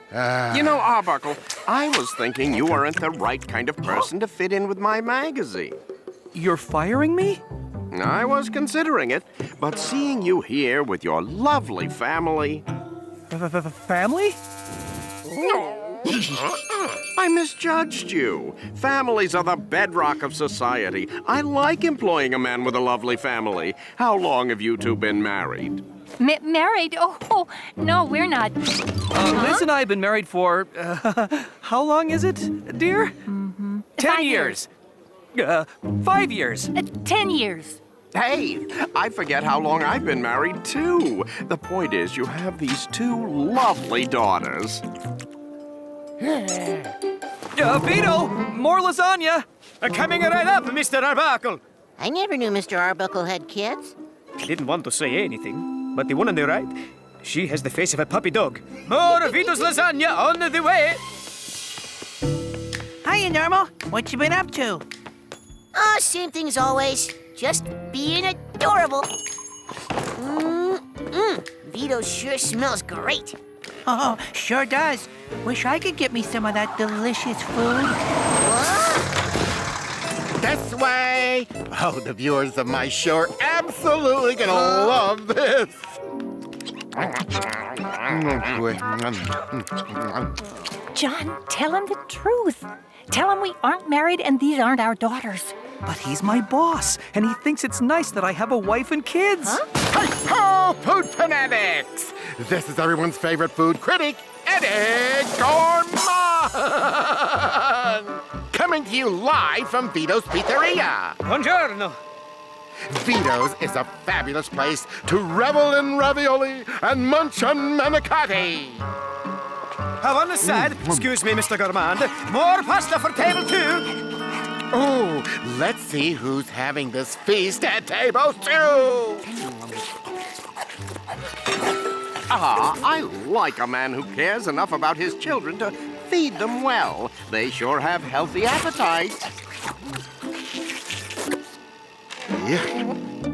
You know, Arbuckle, I was thinking you weren't the right kind of person to fit in with my magazine. You're firing me? I was considering it, but seeing you here with your lovely family... Family? I misjudged you. Families are the bedrock of society. I like employing a man with a lovely family. How long have you two been married? Married? Oh, no, we're not. Liz and I have been married for... how long is it, dear? 10 years. 5 years. 10 years. Hey, I forget how long I've been married, too. The point is, you have these two lovely daughters. Vito, more lasagna. Coming right up, Mr. Arbuckle. I never knew Mr. Arbuckle had kids. I didn't want to say anything, but the one on the right, she has the face of a puppy dog. More Vito's lasagna on the way. Hiya, Nermal. What you been up to? Oh, same thing as always. Just being adorable. Vito sure smells great. Oh, sure does. Wish I could get me some of that delicious food. This way! Oh, the viewers of my show are absolutely gonna love this. Oh, boy. John, tell him the truth. Tell him we aren't married and these aren't our daughters. But he's my boss, and he thinks it's nice that I have a wife and kids. Hi-ho, food fanatics! This is everyone's favorite food critic, Eddie Gourmand! Coming to you live from Vito's Pizzeria. Buongiorno. Vito's is a fabulous place to revel in ravioli and munch on manicotti. Have on the side, excuse me, Mr. Gourmand, more pasta for table 2. Oh, let's see who's having this feast at table 2. I like a man who cares enough about his children to feed them well. They sure have healthy appetites.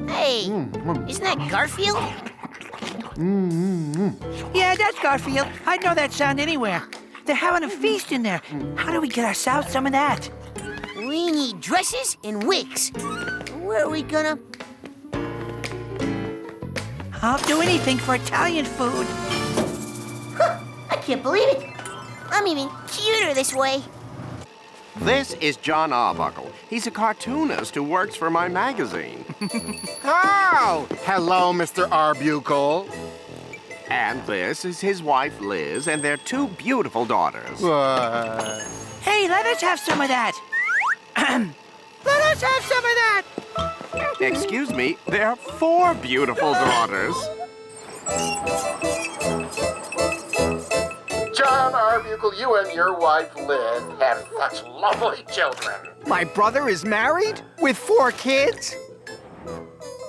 Hey, isn't that Garfield? Yeah, that's Garfield. I'd know that sound anywhere. They're having a feast in there. How do we get ourselves some of that? We need dresses and wigs. Where are we gonna... I'll do anything for Italian food. I can't believe it. I'm even cuter this way. This is John Arbuckle. He's a cartoonist who works for my magazine. Oh, hello, Mr. Arbuckle. And this is his wife, Liz, and their 2 beautiful daughters. Hey, let us have some of that. Let us have some of that. Excuse me, there are 4 beautiful daughters. John Arbuckle, you and your wife, Liz, have such lovely children. My brother is married with 4 kids?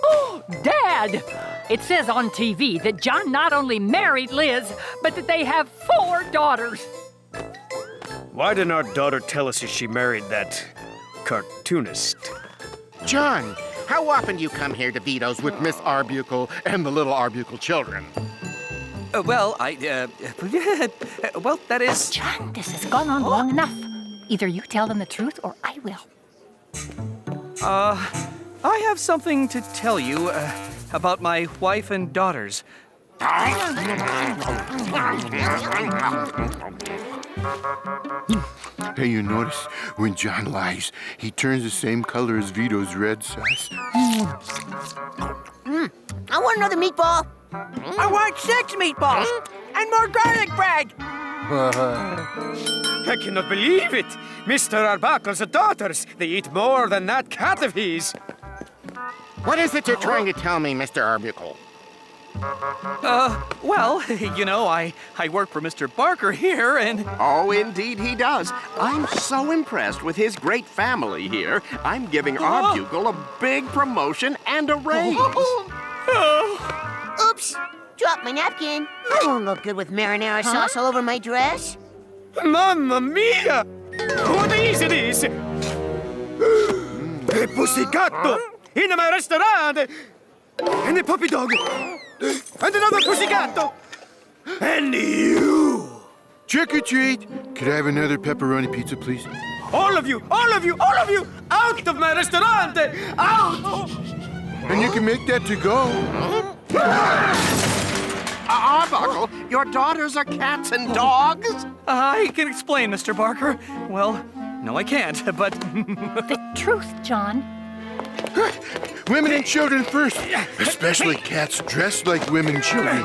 Oh, Dad! It says on TV that John not only married Liz, but that they have 4 daughters. Why didn't our daughter tell us if she married that cartoonist? John, how often do you come here to Vito's with Miss Arbuckle and the little Arbuckle children? Well, well, that is... John, this has gone on long enough. Either you tell them the truth or I will. I have something to tell you about my wife and daughters. Hey, you notice when John lies, he turns the same color as Vito's red sauce. I want another meatball. I want 6 meatballs and more garlic bread. I cannot believe it. Mr. Arbuckle's daughters, they eat more than that cat of his. What is it you're trying to tell me, Mr. Arbuckle? Well, you know, I work for Mr. Barker here, and... Oh, indeed he does. I'm so impressed with his great family here. I'm giving Arbuckle a big promotion and a raise. Oops, dropped my napkin. I won't look good with marinara sauce all over my dress. Mamma mia! What is this? A pussycatto in my restaurant! And a puppy dog! And another pussycatto! And you! Trick or treat! Could I have another pepperoni pizza, please? All of you! All of you! All of you! Out of my restaurant! Out! And you can make that to go. Arbuckle, your daughters are cats and dogs? I can explain, Mr. Barker. Well, no, I can't, but... The truth, John. Women and children first, especially cats dressed like women and children.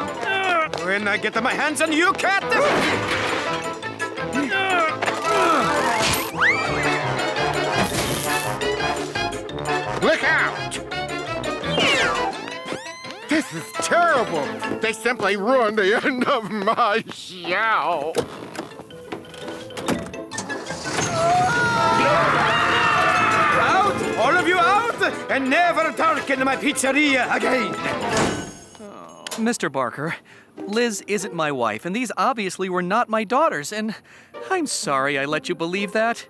When I get my hands on you, cat! Look out! This is terrible. They simply ruined the end of my show. Out! All of you out! And never darken my pizzeria again! Mr. Barker, Liz isn't my wife, and these obviously were not my daughters, and I'm sorry I let you believe that.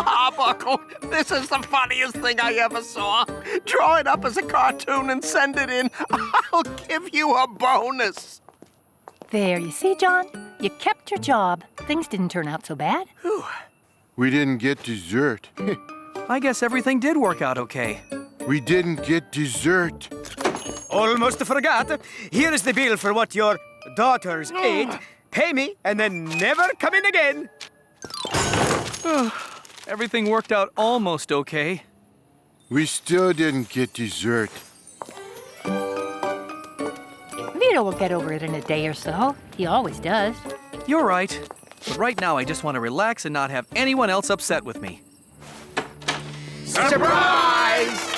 Arbuckle, this is the funniest thing I ever saw. Draw it up as a cartoon and send it in. I'll give you a bonus. There, you see, John? You kept your job. Things didn't turn out so bad. We didn't get dessert. I guess everything did work out okay. We didn't get dessert. Almost forgot. Here is the bill for what your daughters ate. Pay me and then never come in again. Everything worked out almost okay. We still didn't get dessert. Vito will get over it in a day or so. He always does. You're right. But right now, I just want to relax and not have anyone else upset with me. Surprise!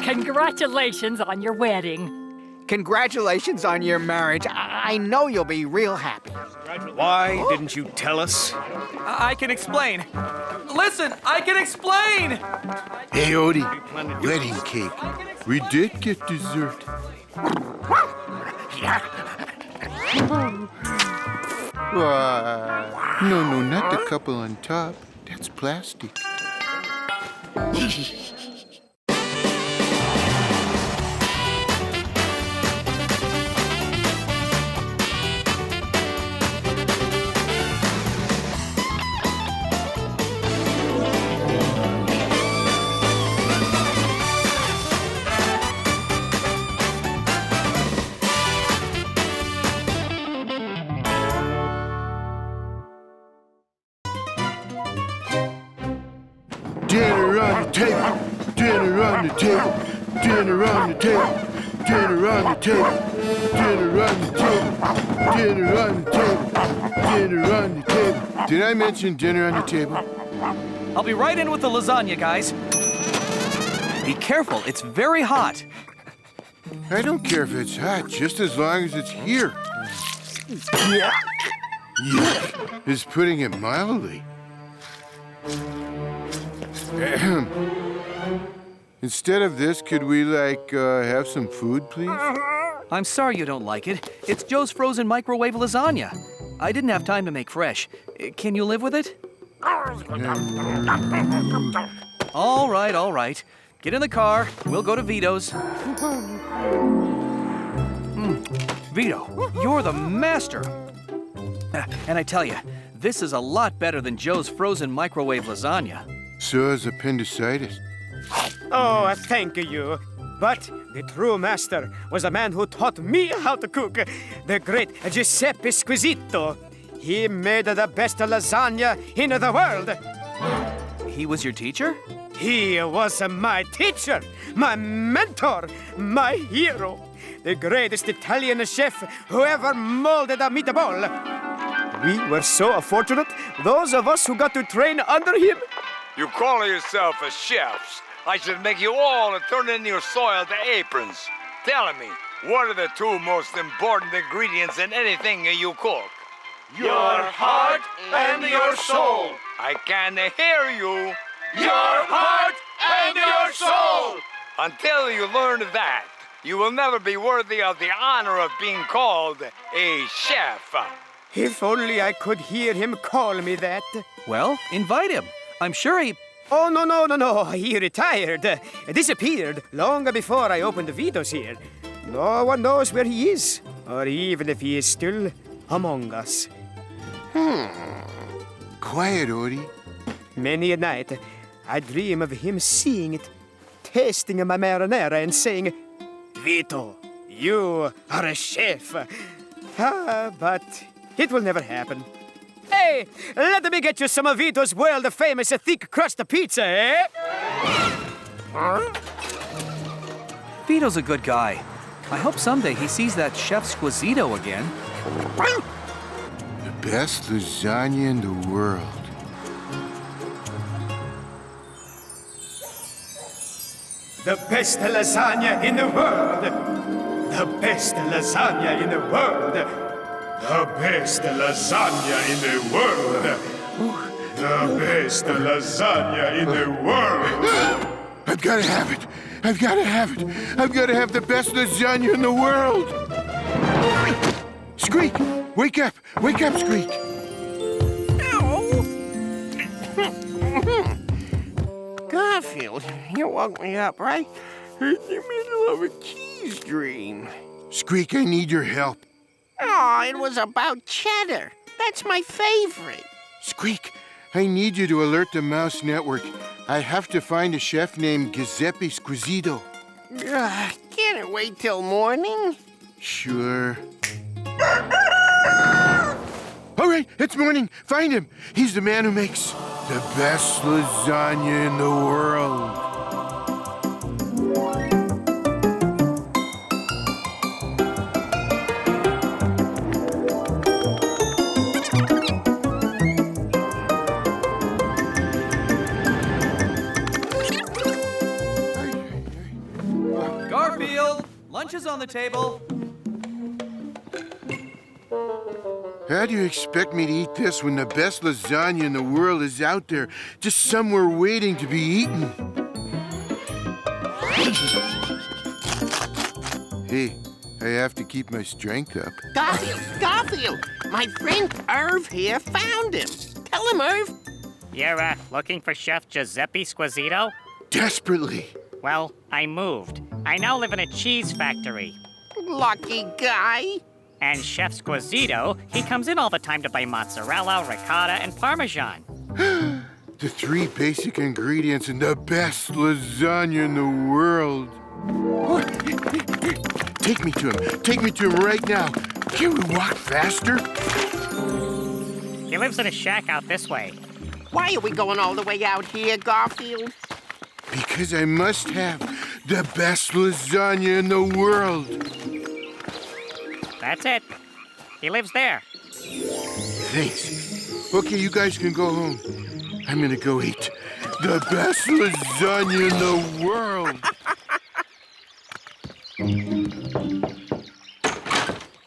Congratulations on your wedding. Congratulations on your marriage. I know you'll be real happy. Why didn't you tell us? I can explain. Listen, I can explain! Hey, Odie, wedding cake. We did get dessert. No, not the couple on top. That's plastic. Dinner on the table, dinner on the table, dinner on the table, dinner on the table, dinner on the table, dinner on the table, dinner on the table. Did I mention dinner on the table? I'll be right in with the lasagna, guys. Be careful, it's very hot. I don't care if it's hot, just as long as it's here. Yuck is putting it mildly. Instead of this, could we, have some food, please? I'm sorry you don't like it. It's Joe's frozen microwave lasagna. I didn't have time to make fresh. Can you live with it? All right. Get in the car. We'll go to Vito's. Vito, you're the master. And I tell you, this is a lot better than Joe's frozen microwave lasagna. So is appendicitis. Oh, thank you. But the true master was a man who taught me how to cook, the great Giuseppe Squisito. He made the best lasagna in the world. He was your teacher? He was my teacher, my mentor, my hero, the greatest Italian chef who ever molded a meatball. We were so fortunate, those of us who got to train under him. You call yourself a chef. I should make you all turn in your soiled aprons. Tell me, what are the two most important ingredients in anything you cook? Your heart and your soul. I can hear you. Your heart and your soul. Until you learn that, you will never be worthy of the honor of being called a chef. If only I could hear him call me that. Well, invite him. I'm sure he... Oh, no. He retired. Disappeared long before I opened Vito's here. No one knows where he is, or even if he is still among us. Quiet, Odie. Many a night, I dream of him seeing it, tasting my marinara and saying, Vito, you are a chef. But it will never happen. Hey, let me get you some of Vito's world-famous thick crust pizza, eh? Vito's a good guy. I hope someday he sees that Chef Squisito again. The best lasagna in the world. The best lasagna in the world. The best lasagna in the world. The best lasagna in the world. The best lasagna in the world. I've got to have it. I've got to have it. I've got to have the best lasagna in the world. Squeak! Wake up! Wake up, Squeak! Garfield, you woke me up, right? In the middle of a cheese dream. Squeak, I need your help. Oh, it was about cheddar. That's my favorite. Squeak, I need you to alert the Mouse Network. I have to find a chef named Giuseppe Squisito. Can't it wait till morning? Sure. All right, it's morning. Find him. He's the man who makes the best lasagna in the world. Garfield, lunch is on the table. How do you expect me to eat this when the best lasagna in the world is out there, just somewhere waiting to be eaten? Hey, I have to keep my strength up. Garfield, my friend Irv here found him. Tell him, Irv. You're, looking for Chef Giuseppe Squisito? Desperately. Well, I moved. I now live in a cheese factory. Lucky guy. And Chef Squisito, he comes in all the time to buy mozzarella, ricotta, and parmesan. The three basic ingredients in the best lasagna in the world. Take me to him. Take me to him right now. Can we walk faster? He lives in a shack out this way. Why are we going all the way out here, Garfield? Because I must have the best lasagna in the world. That's it. He lives there. Thanks. Okay, you guys can go home. I'm gonna go eat the best lasagna in the world.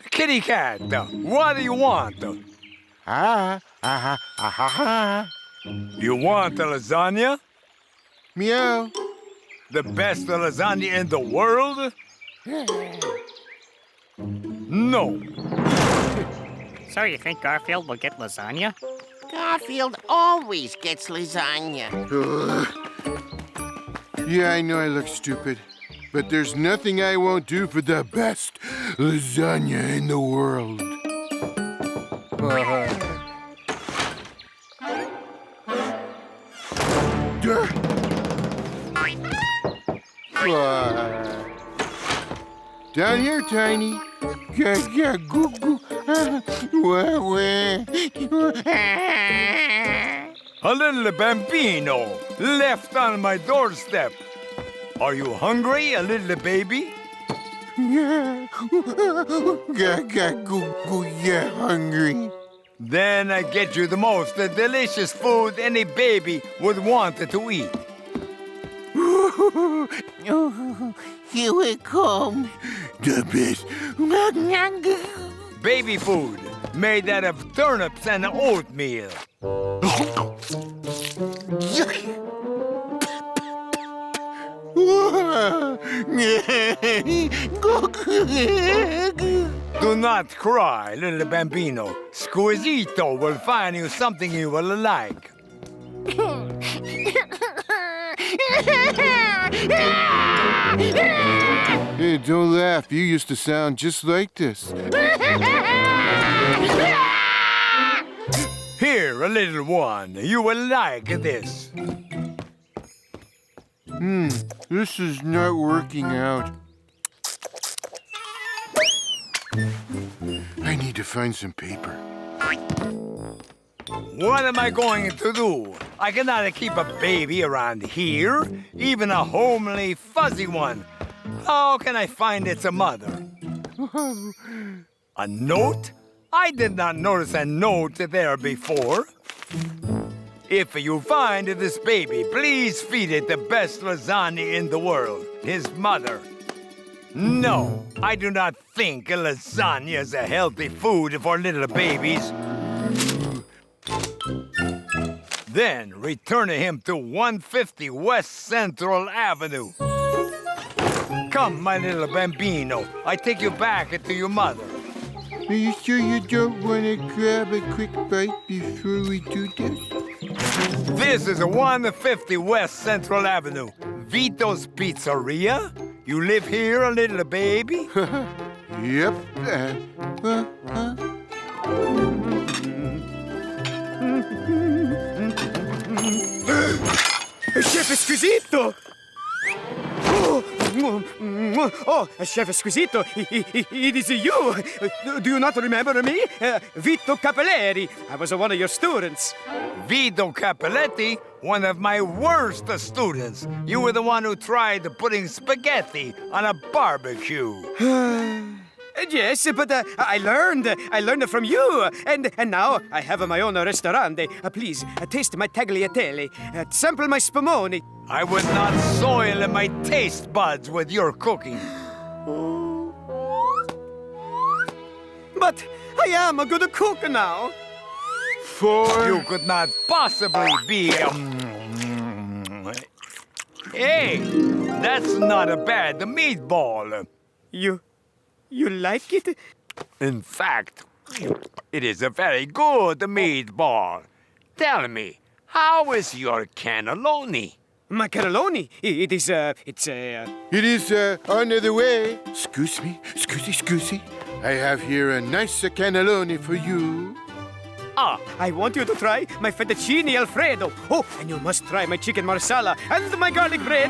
Kitty cat, what do you want? You want the lasagna? Meow. The best lasagna in the world? No. So you think Garfield will get lasagna? Garfield always gets lasagna. Yeah, I know I look stupid, but there's nothing I won't do for the best lasagna in the world. Down here, Tiny. Goo goo. A little bambino left on my doorstep. Are you hungry, a little baby? Yeah. Yeah, hungry. Then I get you the most delicious food any baby would want to eat. Here it comes. The best. Baby food made out of turnips and oatmeal. Do not cry, little bambino. Squisito will find you something you will like. Hey, don't laugh. You used to sound just like this. Here, a little one. You will like this. This is not working out. I need to find some paper. What am I going to do? I cannot keep a baby around here, even a homely, fuzzy one. How can I find its mother? A note? I did not notice a note there before. If you find this baby, please feed it the best lasagna in the world, his mother. No, I do not think lasagna is a healthy food for little babies. Then return him to 150 West Central Avenue. Come, my little bambino. I take you back to your mother. Are you sure you don't want to grab a quick bite before we do this? This is 150 West Central Avenue. Vito's Pizzeria? You live here, little baby? Yep. Chef Esquisito! Oh, Oh, Chef Squisito, it is you. Do you not remember me? Vito Capelleri. I was one of your students. Vito Capelletti, one of my worst students. You were the one who tried putting spaghetti on a barbecue. Yes, but I learned from you, and now I have my own restaurant. Please, taste my tagliatelle, sample my spumoni. I would not soil my taste buds with your cooking. But I am a good cook now. You could not possibly be Hey, that's not a bad meatball. You like it? In fact, it is a very good meatball. Tell me, how is your cannelloni? My cannelloni? It is on the way. Excuse me, scusi. I have here a nice cannelloni for you. I want you to try my fettuccine Alfredo. Oh, and you must try my chicken marsala and my garlic bread.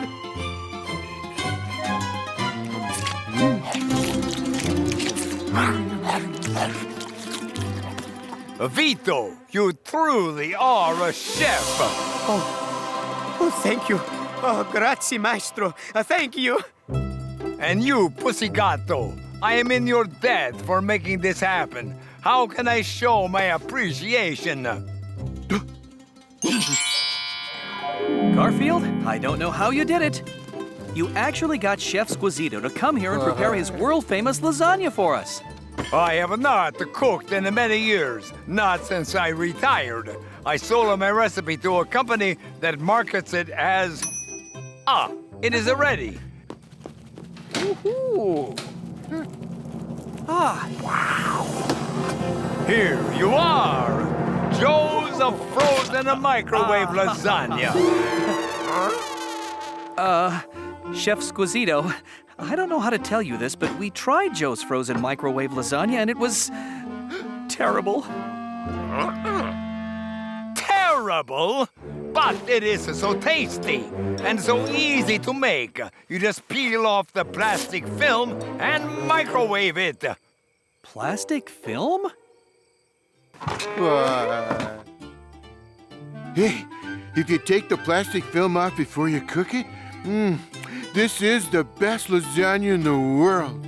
Vito, you truly are a chef. Oh, thank you. Oh, grazie, maestro. Thank you. And you, Pussy Gatto, I am in your debt for making this happen. How can I show my appreciation? Garfield, I don't know how you did it. You actually got Chef Squisito to come here and prepare his world-famous lasagna for us. I have not cooked in many years, not since I retired. I sold my recipe to a company that markets it as... it is ready. Wow. Here you are, Joe's frozen microwave lasagna. Chef Squisito, I don't know how to tell you this, but we tried Joe's frozen microwave lasagna and it was terrible. Terrible? But it is so tasty and so easy to make. You just peel off the plastic film and microwave it. Plastic film? Hey, you could take the plastic film off before you cook it? This is the best lasagna in the world.